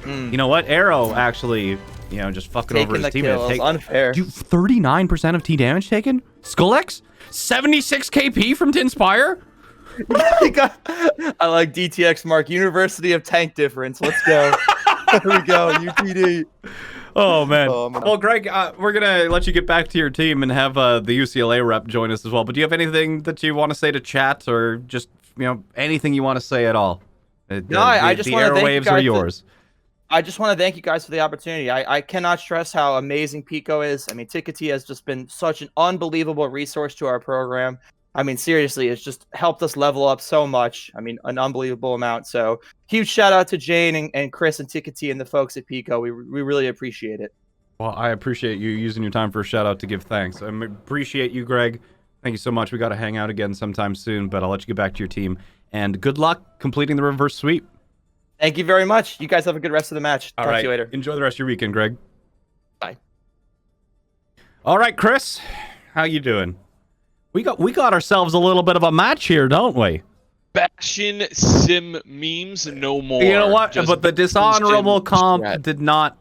You know what? Arrow actually, just fucking over his teammate. Unfair. Dude, 39% of T damage taken. Skrillex, 76 KP from Tinspire. I like DTX Mark. University of Tank Difference. Let's go. There we go. UTD. Oh man. Well, Greg, we're gonna let you get back to your team and have the UCLA rep join us as well. But do you have anything that you want to say to chat, or just anything you want to say at all? No, I just want to thank you guys. Airwaves are yours. I just want to thank you guys for the opportunity. I cannot stress how amazing PECO is. I mean, Tickety has just been such an unbelievable resource to our program. I mean, seriously, it's just helped us level up so much. I mean, an unbelievable amount. So huge shout out to Jayne and Chris and Tickety and the folks at PECO. We really appreciate it. Well, I appreciate you using your time for a shout out to give thanks. I appreciate you, Greg. Thank you so much. We got to hang out again sometime soon, but I'll let you get back to your team. And good luck completing the reverse sweep. Thank you very much. You guys have a good rest of the match. Talk to you later. Enjoy the rest of your weekend, Greg. Bye. All right, Chris. How you doing? We got ourselves a little bit of a match here, don't we? Bastion sim memes no more. You know what? Just but the dishonorable Bastion comp chat. did not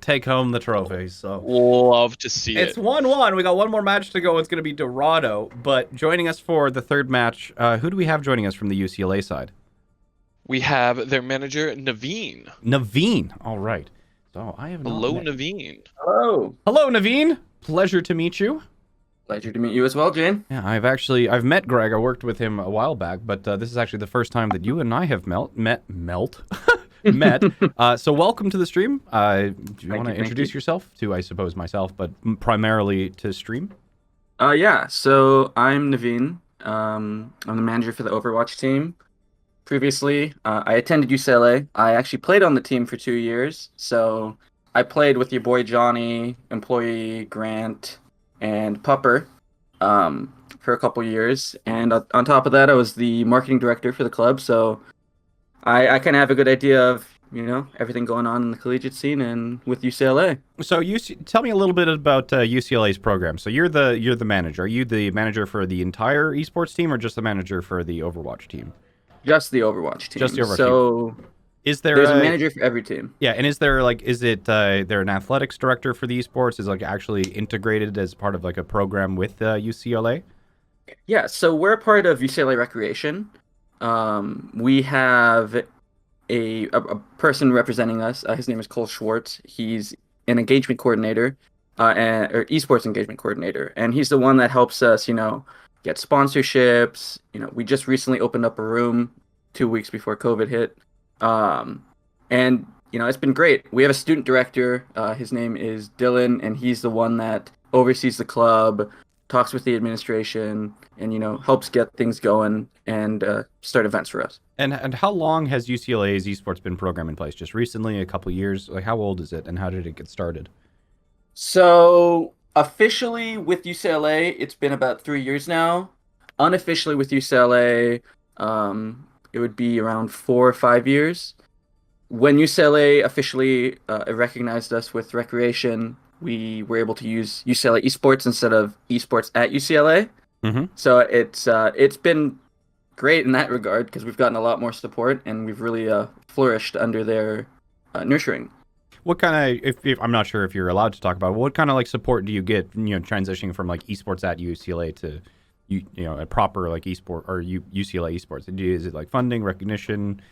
take home the trophy, so Love to see it's it. 1-1. We got one more match to go. It's going to be Dorado, but joining us for the third match, who do we have joining us from the UCLA side? We have their manager, Naveen. Naveen. All right. So I have not Hello, met- Naveen. Hello. Hello, Naveen. Pleasure to meet you. Pleasure to meet you as well, Jayne. Yeah, I've met Greg. I worked with him a while back, but this is actually the first time that you and I have met. So welcome to the stream. Do you want to introduce yourself to, I suppose, myself, but primarily to stream? Yeah, so I'm Naveen. I'm the manager for the Overwatch team. Previously, I attended UCLA. I actually played on the team for 2 years. So I played with your boy Johnny, employee Grant, and Pupper for a couple years. And on top of that, I was the marketing director for the club. So I kind of have a good idea of, everything going on in the collegiate scene and with UCLA. So tell me a little bit about UCLA's program. So you're the manager. Are you the manager for the entire esports team or just the manager for the Overwatch team? Just the Overwatch team. Just the Overwatch so team. Is there there's a manager for every team. Yeah, and is there there an athletics director for the esports? Is actually integrated as part of a program with UCLA? Yeah, so we're part of UCLA Recreation. We have a person representing us. His name is Cole Schwartz. He's an engagement coordinator, or esports engagement coordinator, and he's the one that helps us, get sponsorships. We just recently opened up a room 2 weeks before COVID hit. And it's been great. We have a student director. His name is Dylan, and he's the one that oversees the club, talks with the administration, and helps get things going and start events for us. And how long has UCLA's esports been program in place? Just recently, a couple years? How old is it, and how did it get started? So officially with UCLA, it's been about 3 years now. Unofficially with UCLA, it would be around 4 or 5 years. When UCLA officially recognized us with recreation, we were able to use UCLA esports instead of esports at UCLA. Mm-hmm. So it's been great in that regard because we've gotten a lot more support and we've really flourished under their nurturing. What kind of, if I'm not sure if you're allowed to talk about it, what kind of support do you get, transitioning from esports at UCLA to, a proper esport or UCLA esports? Is it funding, recognition?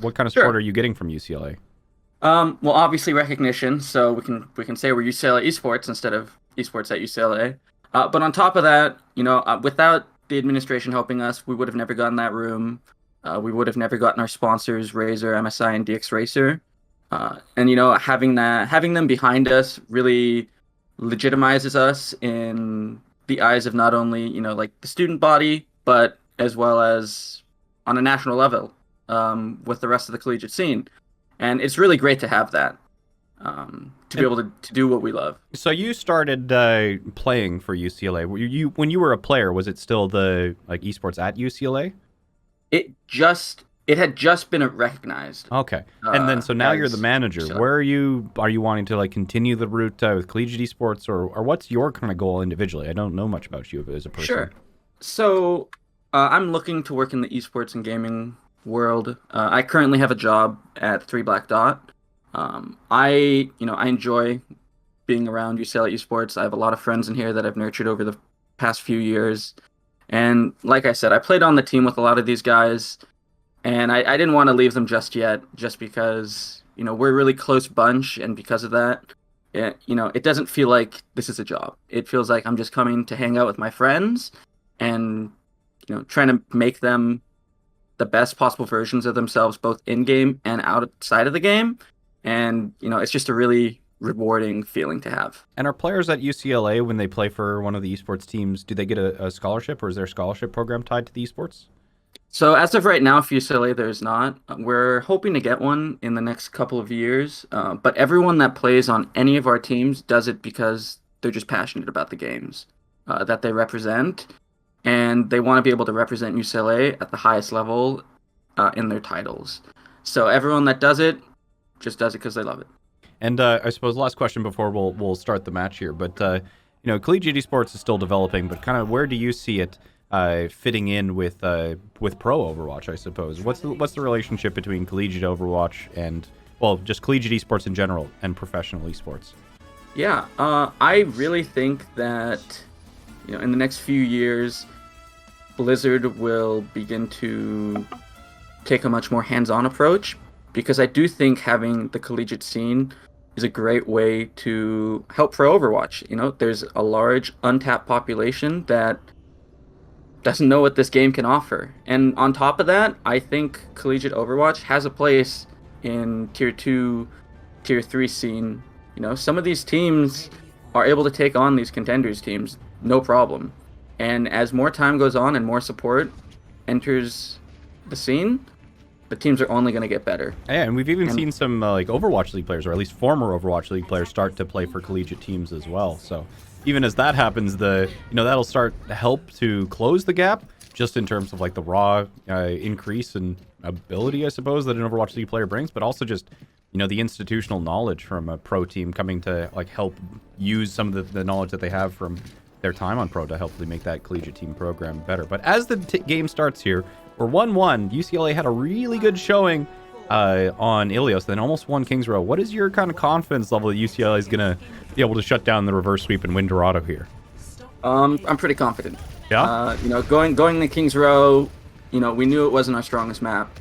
What kind of support Sure. are you getting from UCLA? Well, obviously recognition, so we can say we're UCLA esports instead of esports at UCLA. But on top of that, without the administration helping us, we would have never gotten that room. We would have never gotten our sponsors, Razer, MSI, and DX Racer. And having them behind us really legitimizes us in the eyes of not only the student body, but as well as on a national level with the rest of the collegiate scene. And it's really great to have that, to be able to do what we love. So you started playing for UCLA. When you were a player, was it still the esports at UCLA? It had just been recognized. Okay, and then so now you're the manager. UCLA. Where are you wanting to continue the route with collegiate esports, or what's your kind of goal individually? I don't know much about you as a person. Sure. So I'm looking to work in the esports and gaming world. I currently have a job at 3 Black Dot. I enjoy being around UCLA esports. I have a lot of friends in here that I've nurtured over the past few years. And like I said, I played on the team with a lot of these guys, and I didn't want to leave them just yet, just because, we're a really close bunch, and because of that, it doesn't feel like this is a job. It feels like I'm just coming to hang out with my friends and, trying to make them the best possible versions of themselves, both in-game and outside of the game. and it's just a really rewarding feeling to have. And are players at UCLA, when they play for one of the esports teams, do they get a scholarship, or is there a scholarship program tied to the esports? So as of right now, for UCLA, there's not. We're hoping to get one in the next couple of years. But everyone that plays on any of our teams does it because they're just passionate about the games that they represent, and they want to be able to represent UCLA at the highest level in their titles. So everyone that does it just does it because they love it. And I suppose last question before we'll start the match here, but collegiate esports is still developing, but kind of where do you see it fitting in with pro Overwatch? I suppose what's the relationship between collegiate Overwatch and just collegiate esports in general and professional esports? Yeah, I really think that in the next few years, Blizzard will begin to take a much more hands-on approach, because I do think having the collegiate scene is a great way to help pro Overwatch. There's a large untapped population that doesn't know what this game can offer. And on top of that, I think collegiate Overwatch has a place in tier 2, tier 3 scene. Some of these teams are able to take on these contenders teams, no problem. And as more time goes on and more support enters the scene, the teams are only going to get better. Yeah, and we've even seen some Overwatch League players, or at least former Overwatch League players, start to play for collegiate teams as well. So even as that happens, that'll start to help to close the gap, just in terms of the raw increase in ability, I suppose, that an Overwatch League player brings, but also just the institutional knowledge from a pro team coming to help use some of the knowledge that they have from their time on pro to hopefully make that collegiate team program better. But as the game starts here, we're 1-1. UCLA had a really good showing on Ilios, then almost won Kings Row. What is your kind of confidence level that UCLA is going to be able to shut down the reverse sweep and win Dorado here? I'm pretty confident. Yeah? Going to Kings Row, we knew it wasn't our strongest map.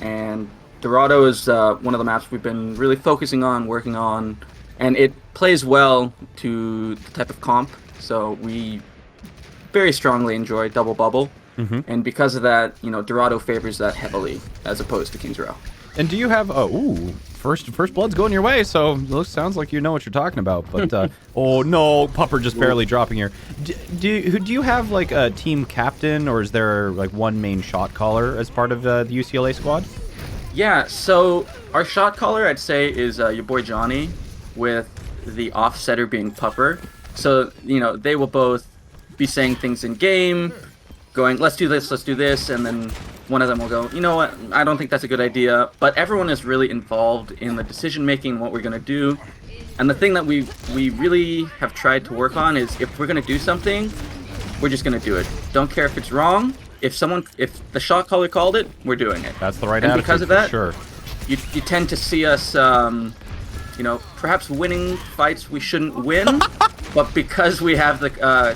And Dorado is one of the maps we've been really focusing on, working on. And it plays well to the type of comp. So we very strongly enjoy double bubble. Mm-hmm. And because of that, Dorado favors that heavily as opposed to Kings Row. And do you have first blood's going your way, so it sounds like you know what you're talking about. But oh no, Pupper just barely dropping here. Do you have a team captain, or is there one main shot caller as part of the UCLA squad? Yeah, so our shot caller, I'd say, is your boy Johnny, with the offsetter being Pupper. So they will both be saying things in game, going, let's do this, and then one of them will go, you know what, I don't think that's a good idea. But everyone is really involved in the decision-making, what we're going to do. And the thing that we really have tried to work on is, if we're going to do something, we're just going to do it. Don't care if it's wrong. If the shot caller called it, we're doing it. That's the right and attitude, because of that, sure. You tend to see us, perhaps winning fights we shouldn't win, but because we have the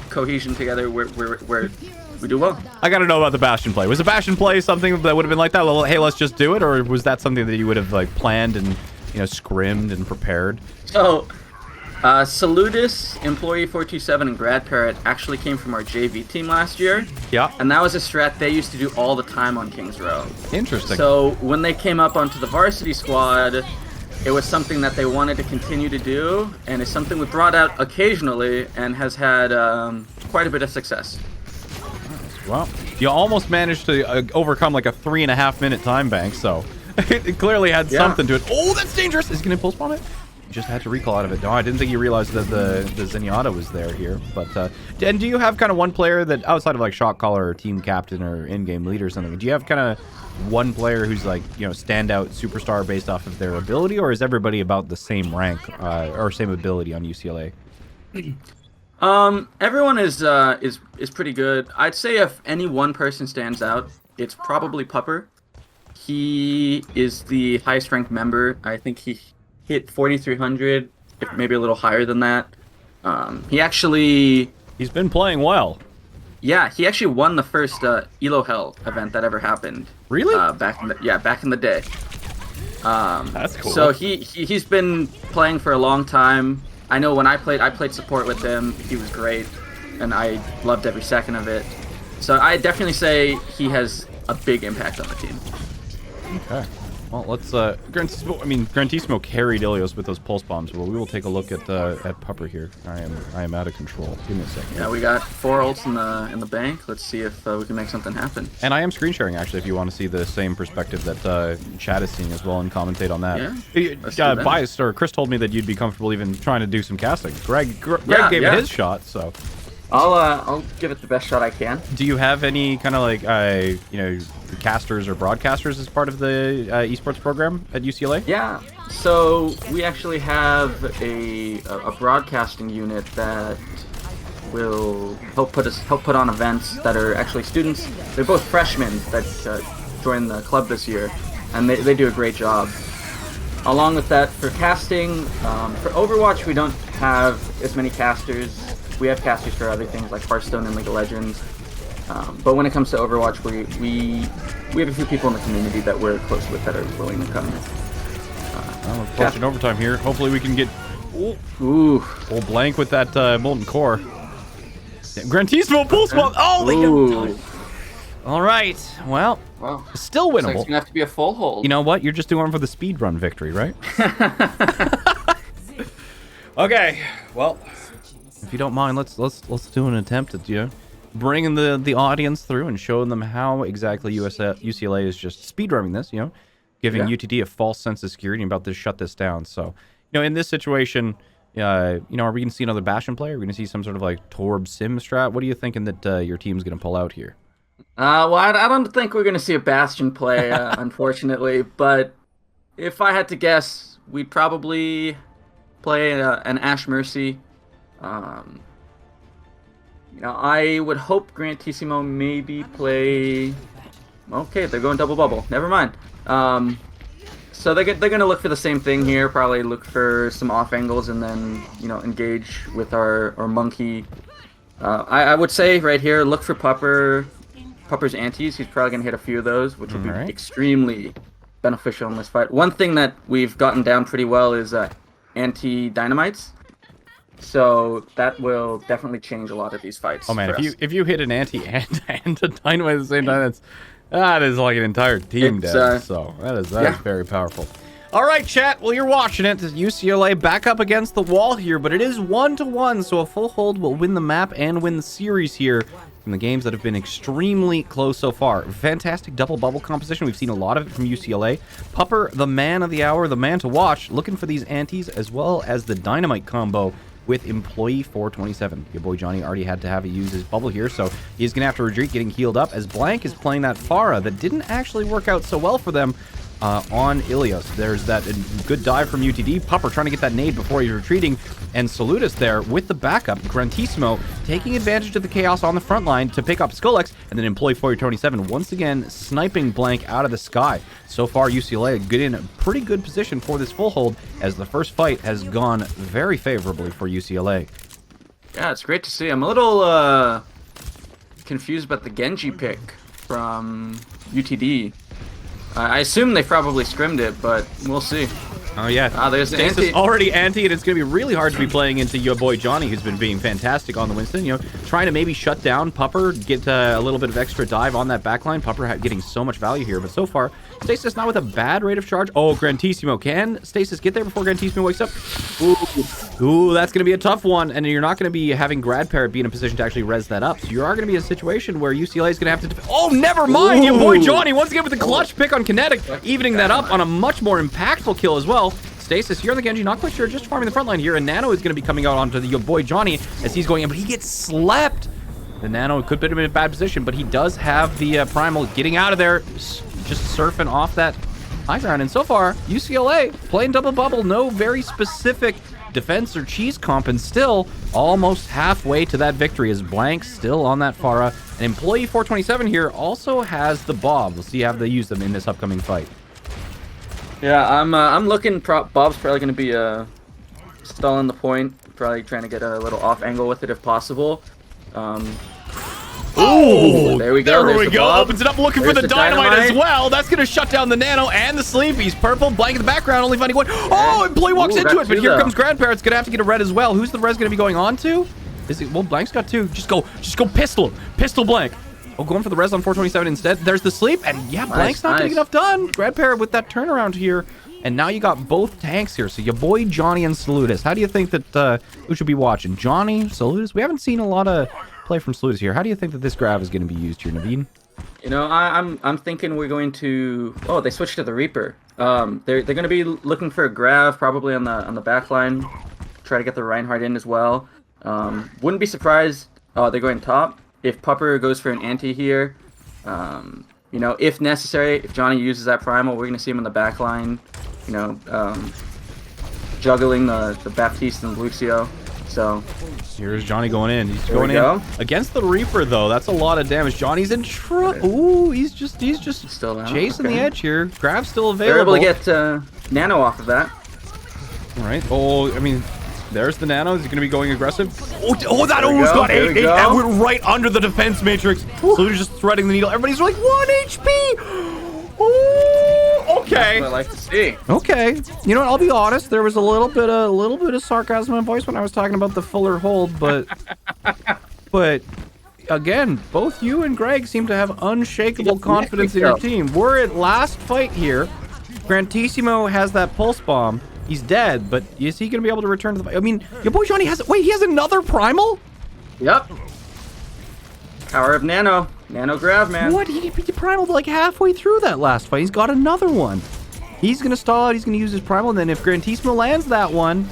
cohesion together, we do well. I gotta know about the Bastion play. Was the Bastion play something that would have been like that? Well, hey, let's just do it, or was that something that you would have planned and scrimmed and prepared? So, Salutis, Employee 427, and Grad Parrot actually came from our JV team last year. Yeah. And that was a strat they used to do all the time on Kings Row. Interesting. So when they came up onto the varsity squad, it was something that they wanted to continue to do, and it's something we brought out occasionally and has had quite a bit of success. Well, you almost managed to overcome a 3.5 minute time bank, so it clearly had something to it. Oh, that's dangerous! Is he going to pulse bomb it? Just had to recall out of it. No, I didn't think you realized that the Zenyatta was there here. But and do you have kind of one player that, outside of shot caller or team captain or in-game leader or something, do you have kind of one player who's standout superstar based off of their ability, or is everybody about the same rank or same ability on UCLA? Everyone is pretty good. I'd say if any one person stands out, it's probably Pupper. He is the highest ranked member. I think he hit 4,300, if maybe a little higher than that. He's been playing well. Yeah, he actually won the first Elo Hell event that ever happened. Really? Back in the day. That's cool. So he's been playing for a long time. I know when I played support with him. He was great, and I loved every second of it. So I definitely say he has a big impact on the team. Okay. Well, let's Grandissimo carried Ilios with those pulse bombs. Well, we will take a look at Pupper here. I am out of control. Give me a second. Yeah, we got 4 ults in the bank. Let's see if we can make something happen. And I am screen sharing actually, if you want to see the same perspective that Chad is seeing as well and commentate on that. Yeah. Biased or Chris told me that you'd be comfortable even trying to do some casting. Greg gave it his shot, so. I'll give it the best shot I can. Do you have any kind of like casters or broadcasters as part of the esports program at UCLA? Yeah. So we actually have a broadcasting unit that will help put on events that are actually students. They're both freshmen that joined the club this year, and they do a great job. Along with that, for casting, for Overwatch, we don't have as many casters. We have casters for other things like Hearthstone and League of Legends. But when it comes to Overwatch, we have a few people in the community that we're close with that are willing to come. We're approaching overtime here. Hopefully we can get Ooh. full blank with that molten core. Grandissimo pulse bomb. Oh, they don't. All right. Well, still winnable. It's gonna have to be a full hold. You know what? You're just doing for the speed run victory, right? Okay. Well, if you don't mind, let's do an attempt at bringing the audience through and showing them how exactly UCLA is just speedrunning this. Giving UTD a false sense of security and about to shut this down. So, in this situation, are we going to see another Bastion player? Are we going to see some sort of like Torb Sim strat? What are you thinking that your team's going to pull out here? Well, I don't think we're going to see a Bastion play, unfortunately. But if I had to guess, we'd probably play an Ash Mercy. I would hope Grandissimo maybe play. Okay, they're going double bubble. Never mind. So they're gonna look for the same thing here. Probably look for some off angles and then engage with our monkey. I would say right here, look for Pupper's antis. He's probably gonna hit a few of those, which would be extremely beneficial in this fight. One thing that we've gotten down pretty well is anti-dynamites. So that will definitely change a lot of these fights. Oh man, if you hit an anti and a dynamite at the same time, that is like an entire team dead. So that is very powerful. All right, chat. Well, you're watching it. UCLA back up against the wall here, but it is 1-1, so a full hold will win the map and win the series here from the games that have been extremely close so far. Fantastic double bubble composition. We've seen a lot of it from UCLA. Pupper, the man of the hour, the man to watch, looking for these antis as well as the dynamite combo with Employee 427. Your boy Johnny already had to use his bubble here, so he's going to have to retreat, getting healed up, as Blank is playing that Pharah that didn't actually work out so well for them on Ilios. There's that good dive from UTD. Pupper trying to get that nade before he's retreating, and Salutis there with the backup. Grandissimo taking advantage of the chaos on the front line to pick up Skullex, and then Employee 427 once again sniping Blank out of the sky. So far, UCLA get in a pretty good position for this full hold, as the first fight has gone very favorably for UCLA. Yeah, it's great to see. I'm a little confused about the Genji pick from UTD. I assume they probably scrimmed it, but we'll see. Oh yeah, there's the anti. Already anti, and it's going to be really hard to be playing into your boy Johnny, who's been being fantastic on the Winston. Trying to maybe shut down Pupper, get a little bit of extra dive on that backline. Pupper getting so much value here, but so far, Stasis not with a bad rate of charge. Oh, Grandissimo. Can Stasis get there before Grandissimo wakes up? Ooh, that's going to be a tough one, and you're not going to be having Grad Parrot be in a position to actually res that up. So you are going to be in a situation where UCLA is going to have to... Oh, never mind! Your boy Johnny once again with the clutch pick on Kinetic, evening that up on a much more impactful kill as well. Stasis here on the Genji, not quite sure, just farming the front line here, and Nano is going to be coming out onto your boy Johnny as he's going in, but he gets slept. The Nano could put him in a bad position, but he does have the Primal getting out of there, just surfing off that high ground. And so far, UCLA playing double bubble, no very specific defense or cheese comp, and still almost halfway to that victory as Blank still on that Pharah. And Employee 427 here also has the Bob. We'll see how they use them in this upcoming fight. Yeah, I'm looking. Bob's probably going to be stalling the point, probably trying to get a little off angle with it if possible. Oh, there we go. There we go. Bob. Opens it up, looking for the dynamite as well. That's going to shut down the Nano and the Sleep. He's purple, Blank in the background, only finding one. Oh, Employee walks into it, but here comes Grandparent's going to have to get a red as well. Who's the res going to be going on to? Is it? Well, Blank's got two. Just go pistol him. Pistol Blank. Oh, going for the res on 427 instead. There's the sleep, and yeah, Blank's not getting nice. enough done. Grandparent with that turnaround here, and now you got both tanks here. So your boy Johnny and Salutis. How do you think that who should be watching? Johnny, Salutis? We haven't seen a lot of play from Salutis here. How do you think that this grab is going to be used here, Naveen? You know, I'm thinking we're going to. Oh, they switched to the Reaper. They're going to be looking for a grab probably on the back line. Try to get the Reinhardt in as well. Wouldn't be surprised. Oh, they're going top. If Pupper goes for an anti here, you know, if necessary, if Johnny uses that primal, we're going to see him in the back line. You know, juggling the Baptiste and Lucio. So here's Johnny going in. He's There going we in go. against the Reaper though. That's a lot of damage. Johnny's in trouble. Ooh, he's just Still down, chasing okay. the edge here. Grab's still they're available. able to get Nano off of that. All right. Oh, I mean, there's the Nano. Is he going to be going aggressive? Oh, that There we almost go, got there 8. we go. That went right under the defense matrix. So he's just threading the needle. Everybody's like 1 HP. Oh, okay. That's what I like to see. Okay. You know what? I'll be honest. There was a little bit of sarcasm in voice when I was talking about the Fuller hold, but again, both you and Greg seem to have unshakable confidence in your team. We're at last fight here. Grantissimo has that pulse bomb. He's dead, but is he going to be able to return to the fight? I mean, your boy Johnny has... Wait, he has another primal? Yep. Power of Nano. Nano grab, man. What? He primaled like halfway through that last fight. He's got another one. He's going to stall out. He's going to use his primal. And then if Grantissimo lands that one,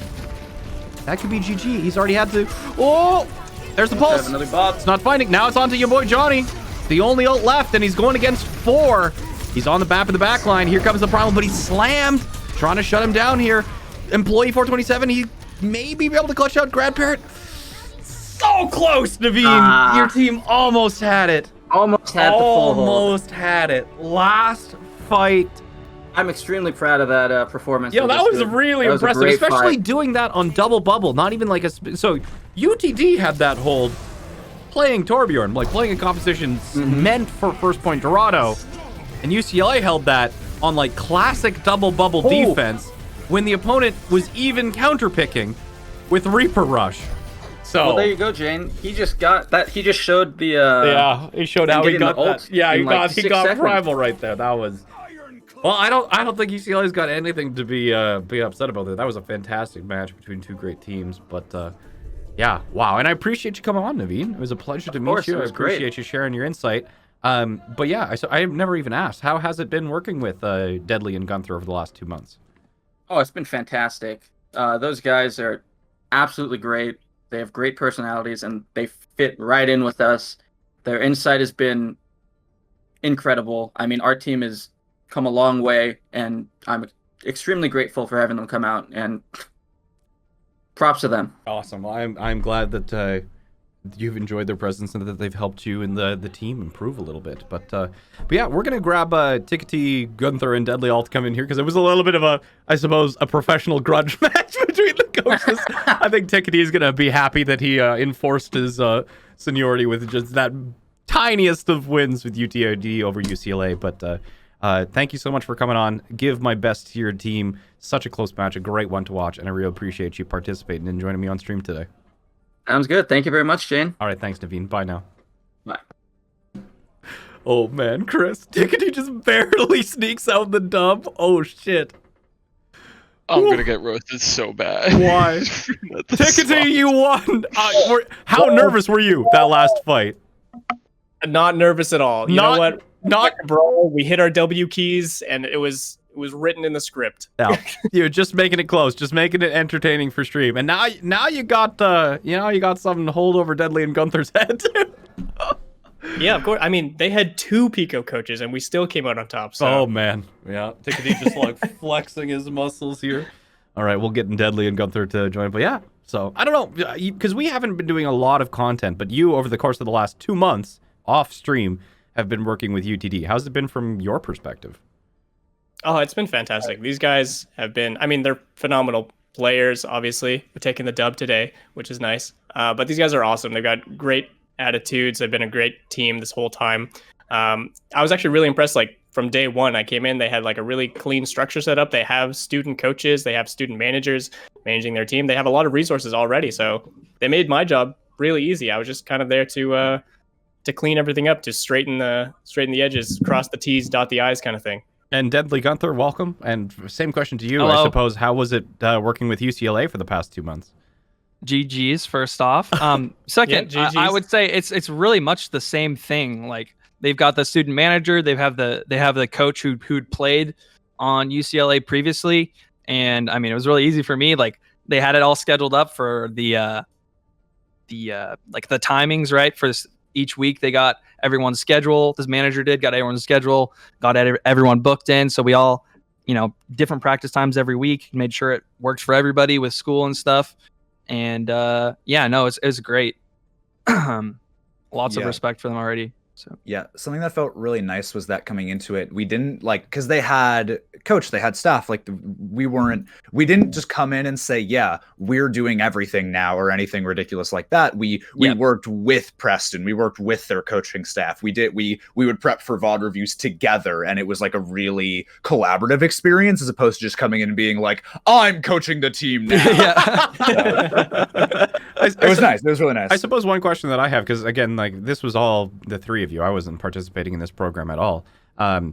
that could be GG. He's already had to... Oh! There's the pulse. Have another bot. It's not finding. Now it's on to your boy Johnny. The only ult left, and he's going against 4. He's on the back of the back line. Here comes the primal, but he's slammed. Trying to shut him down here. Employee 427, he may be able to clutch out Grandparent. So close, Naveen. Your team almost had it. Almost had the full hold. Almost had it. Last fight. I'm extremely proud of that performance. Yo, they that just was did. really That was a impressive, great especially fight. doing that on double bubble. Not even like a... So, UTD had that hold playing Torbjorn, like playing a composition meant for first point Dorado. And UCLA held that on like classic double bubble defense when the opponent was even counterpicking with Reaper Rush. So Well, there you go, Jayne. He just got that. He just showed the. yeah, he showed how he getting got the ult that. Yeah, he in, like, got 6 seconds. primal right there. That was. Well, I don't think UCLA's got anything to be upset about. That was a fantastic match between two great teams. But yeah, wow. And I appreciate you coming on, Naveen. It was a pleasure to meet course, you. it I was great. appreciate you sharing your insight. But yeah, I've never even asked, how has it been working with Deadly and Gunther over the last 2 months? Oh, it's been fantastic. Those guys are absolutely great. They have great personalities, and they fit right in with us. Their insight has been incredible. I mean, our team has come a long way, and I'm extremely grateful for having them come out, and props to them. Awesome. Well, I'm glad that you've enjoyed their presence and that they've helped you and the team improve a little bit. But yeah, we're gonna grab Tickety, Gunther, and Deadly all to come in here because it was a little bit of a, I suppose, a professional grudge match between the coaches. I think Tickety is gonna be happy that he enforced his seniority with just that tiniest of wins with UTD over UCLA. But thank you so much for coming on. Give my best to your team. Such a close match, a great one to watch, and I really appreciate you participating and joining me on stream today. Sounds good. Thank you very much, Jayne. All right, thanks, Naveen. Bye now. Bye. Oh man, Chris, Tickety just barely sneaks out the dump. Oh shit. I'm Ooh. gonna get roasted so bad. Why? At the Tickety, spot. you won. How nervous were you that last fight? Not nervous at all. You know what? Not. Bro, we hit our W keys, and it was written in the script. Yeah, you're just making it close, just making it entertaining for stream. And now you got you got something to hold over Deadly and Gunther's head too. Yeah, of course. I mean, they had 2 PECO coaches, and we still came out on top. So. Oh man, yeah, Tickety just like flexing his muscles here. All right, we'll get Deadly and Gunther to join, but yeah. So I don't know, because we haven't been doing a lot of content, but you over the course of the last 2 months off stream have been working with UTD. How's it been from your perspective? Oh, it's been fantastic. These guys have been, I mean, they're phenomenal players, obviously. We're taking the dub today, which is nice. But these guys are awesome. They've got great attitudes. They've been a great team this whole time. I was actually really impressed. Like from day one, I came in, they had like a really clean structure set up. They have student coaches. They have student managers managing their team. They have a lot of resources already. So they made my job really easy. I was just kind of there to to clean everything up, to straighten the edges, cross the T's, dot the I's kind of thing. And Deadly Gunther, welcome. And same question to you, Hello. I suppose. How was it working with UCLA for the past 2 months? GG's first off. Second, Yeah, I GGs. would say it's really much the same thing. Like they've got the student manager, they have the coach who'd played on UCLA previously, and I mean it was really easy for me. Like they had it all scheduled up for the like the timings, right? For each week they got everyone's schedule. This manager got everyone's schedule, got everyone booked in. So we all, different practice times every week, made sure it worked for everybody with school and stuff. And it was great. Lots of respect for them already. So yeah, something that felt really nice was that coming into it, we didn't because they had coach, they had staff. Like we didn't just come in and say, yeah, we're doing everything now or anything ridiculous like that. We worked with Preston, we worked with their coaching staff. We would prep for VOD reviews together, and it was like a really collaborative experience as opposed to just coming in and being like, I'm coaching the team now. It was nice. It was really nice. I suppose one question that I have, because again, like this was all the three of you. I wasn't participating in this program at all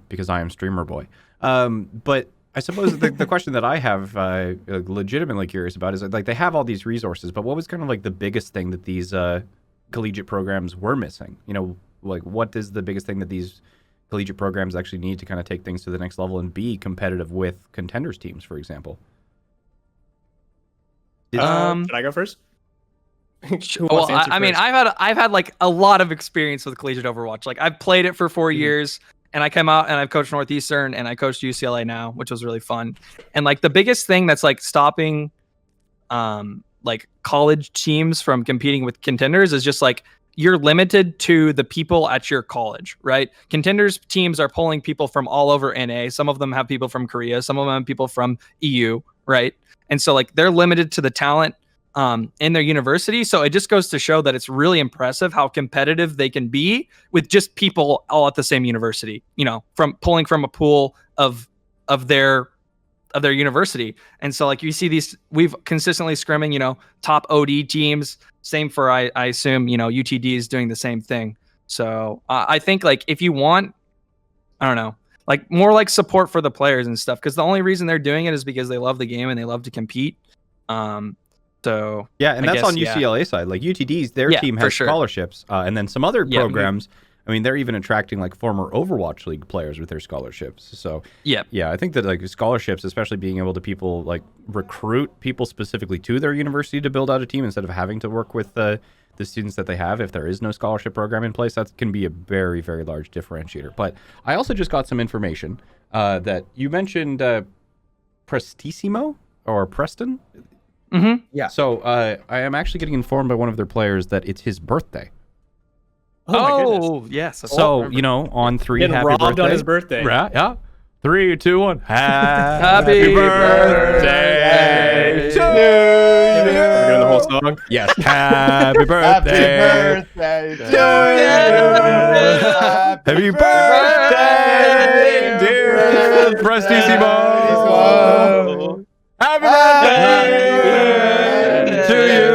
because I am streamer boy. But I suppose the question that I have legitimately curious about is like they have all these resources, but what was kind of like the biggest thing that these collegiate programs were missing? Like what is the biggest thing that these collegiate programs actually need to kind of take things to the next level and be competitive with contenders teams, for example? Can I go first? Well, I mean, I've had like a lot of experience with collegiate Overwatch. Like I've played it for 4 years, and I come out and I've coached Northeastern and I coached UCLA now, which was really fun. And like the biggest thing that's like stopping, like college teams from competing with contenders is just like you're limited to the people at your college, right? Contenders teams are pulling people from all over NA. Some of them have people from Korea, some of them have people from EU, right? And so like they're limited to the talent in their university. So it just goes to show that it's really impressive how competitive they can be with just people all at the same university, from pulling from a pool of their university. And so like you see we've consistently scrimming, top OD teams. Same for, I assume, UTD is doing the same thing. So I think like if you want, I don't know, like more like support for the players and stuff, because the only reason they're doing it is because they love the game and they love to compete. So yeah, and that's on UCLA side. Like UTD's, their team has scholarships, and then some other programs. I mean, they're even attracting like former Overwatch League players with their scholarships. So yeah, I think that like scholarships, especially being able to people like recruit people specifically to their university to build out a team instead of having to work with the students that they have. If there is no scholarship program in place, that can be a very, very large differentiator. But I also just got some information that you mentioned Prestissimo or Preston. Mm-hmm. Yeah. So I am actually getting informed by one of their players that it's his birthday. Oh yes. So on 3, getting happy robbed birthday on his birthday. Yeah. 3, 2, 1. Happy birthday to you. We're doing the whole song. Yes. Happy birthday. birthday to Happy birthday, dear Prestissimo. Happy birthday to you.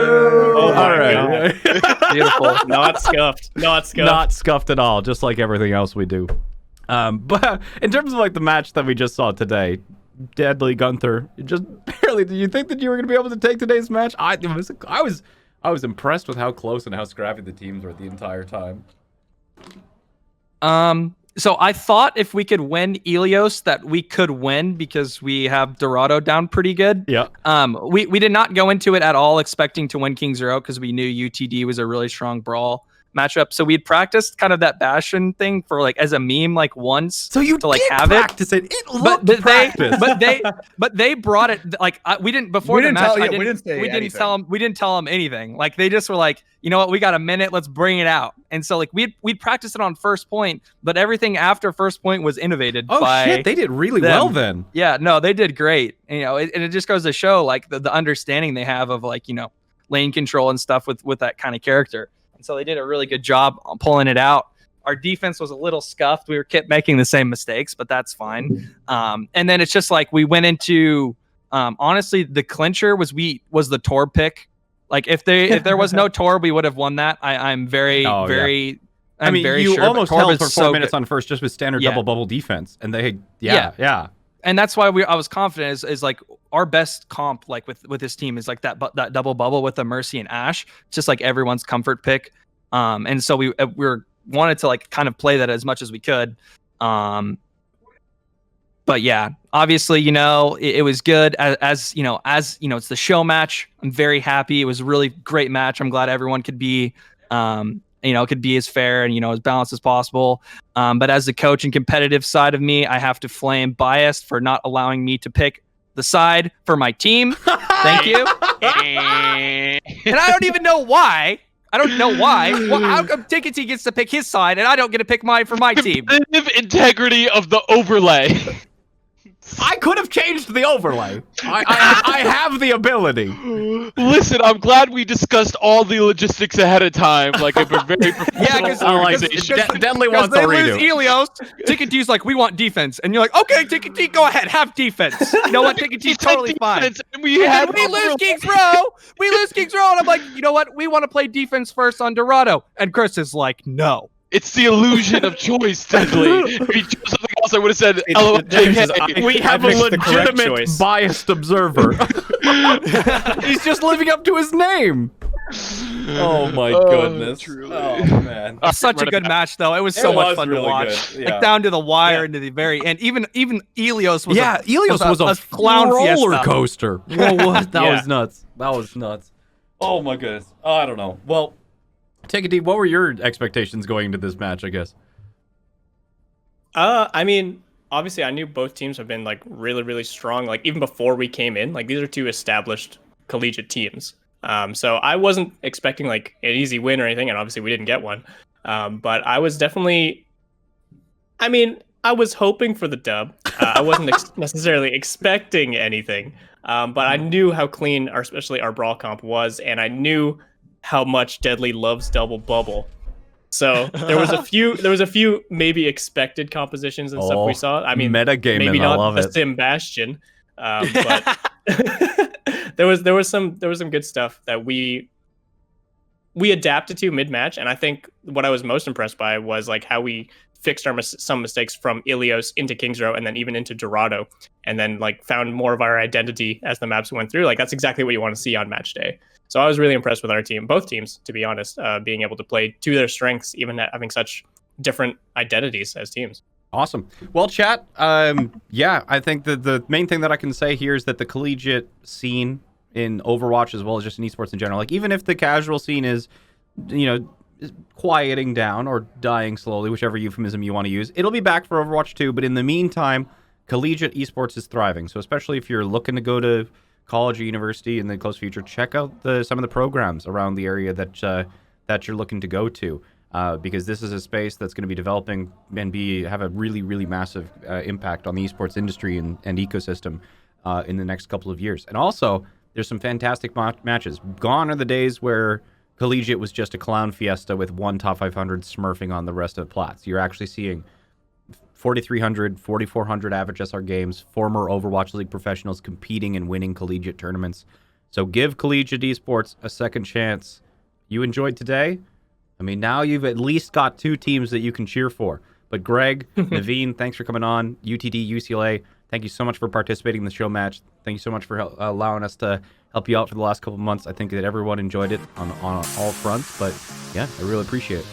Oh, All right. Beautiful. Not scuffed. Not scuffed at all, just like everything else we do. But in terms of like the match that we just saw today, Deadly Gunther, just barely. Did you think that you were going to be able to take today's match? I was impressed with how close and how scrappy the teams were the entire time. So I thought if we could win Ilios that we could win because we have Dorado down pretty good. Yeah. We did not go into it at all expecting to win King Zero because we knew UTD was a really strong brawl matchup. So we'd practiced kind of that Bastion thing for like as a meme like once. So you to like did have practice it. It looked practice. But they brought it like we didn't before the match. We didn't tell them anything. Like they just were like, you know what, we got a minute, let's bring it out. And so like we'd practice it on first point, but everything after first point was innovated. Oh by shit, they did really them. well then. Yeah, no, they did great. And, and it just goes to show like the understanding they have of like lane control and stuff with that kind of character. And so they did a really good job on pulling it out. Our defense was a little scuffed. We kept making the same mistakes, but that's fine. And then it's just like we went into honestly the clincher was the Tor pick. Like if there was no Tor, we would have won that. I'm very I mean, very you sure, but almost held Corbin's for 4 so minutes good. on first just with standard Yeah. double bubble defense, and they, Yeah. yeah. And that's why I was confident is like our best comp like with this team is like that double bubble with the Mercy and Ash, just like everyone's comfort pick. And so we wanted to like kind of play that as much as we could. But yeah, obviously, it was good as it's the show match. I'm very happy. It was a really great match. I'm glad everyone could be could be as fair and as balanced as possible. But as the coach and competitive side of me, I have to flame biased for not allowing me to pick the side for my team. Thank you. And I don't even know why. I don't know why. Well, how come Tickety gets to pick his side and I don't get to pick mine for my team? Competitive integrity of the overlay. I could have changed the overlay. I have the ability. Listen, I'm glad we discussed all the logistics ahead of time. Like a very professional organization. Deadly Because wants a they lose redo. Ilios, Tickety's like, we want defense. And you're like, okay, Tickety, go ahead, have defense. You know what, Tickety's totally fine. And We lose Kings Row. We lose Kings Row. And I'm like, you know what? We want to play defense first on Dorado. And Chris is like, no. It's the illusion of choice, Deadly. If he chose something else, I would have said, LOL, JK. We have a picked the correct legitimate choice. biased observer. He's just living up to his name. Oh my goodness. truly. Oh man. Such a good match, though. It was so much fun to really watch. good, yeah. Like down to the wire into the very end. Even Ilios was Ilios was a clown roller fiesta. coaster. That Yeah. was nuts. That was nuts. Oh my goodness. Oh, I don't know. Well, take it deep. What were your expectations going into this match, I guess? I mean, obviously, I knew both teams have been like really, really strong. Like even before we came in, like these are two established collegiate teams. So I wasn't expecting like an easy win or anything, and obviously we didn't get one. But I was definitely, I mean, I was hoping for the dub. I wasn't necessarily expecting anything. But I knew how clean, especially our brawl comp was, and I knew how much Deadly loves double bubble. So there was a few maybe expected compositions and stuff we saw. I mean, metagaming, maybe I not love the it. Sim Bastion, but there was some good stuff that we adapted to mid match, and I think what I was most impressed by was like how we fixed some mistakes from Ilios into Kings Row and then even into Dorado, and then like found more of our identity as the maps went through. Like that's exactly what you want to see on match day. So I was really impressed with our team, both teams, to be honest, being able to play to their strengths, even having such different identities as teams. Awesome. Well, chat, yeah, I think that the main thing that I can say here is that the collegiate scene in Overwatch, as well as just in esports in general, like even if the casual scene is, quieting down or dying slowly, whichever euphemism you want to use, it'll be back for Overwatch 2. But in the meantime, collegiate esports is thriving. So especially if you're looking to go to college or university in the close future, check out some of the programs around the area that you're looking to go to, because this is a space that's going to be developing and have a really, really massive impact on the esports industry and ecosystem in the next couple of years. And also, there's some fantastic matches. Gone are the days where collegiate was just a clown fiesta with one top 500 smurfing on the rest of the plats. You're actually seeing 4,300, 4,400 average SR games, former Overwatch League professionals competing and winning collegiate tournaments. So give collegiate esports a second chance. You enjoyed today? I mean, now you've at least got two teams that you can cheer for. But Greg, Naveen, thanks for coming on. UTD, UCLA, thank you so much for participating in the show match. Thank you so much for allowing us to help you out for the last couple of months. I think that everyone enjoyed it on all fronts. But yeah, I really appreciate it.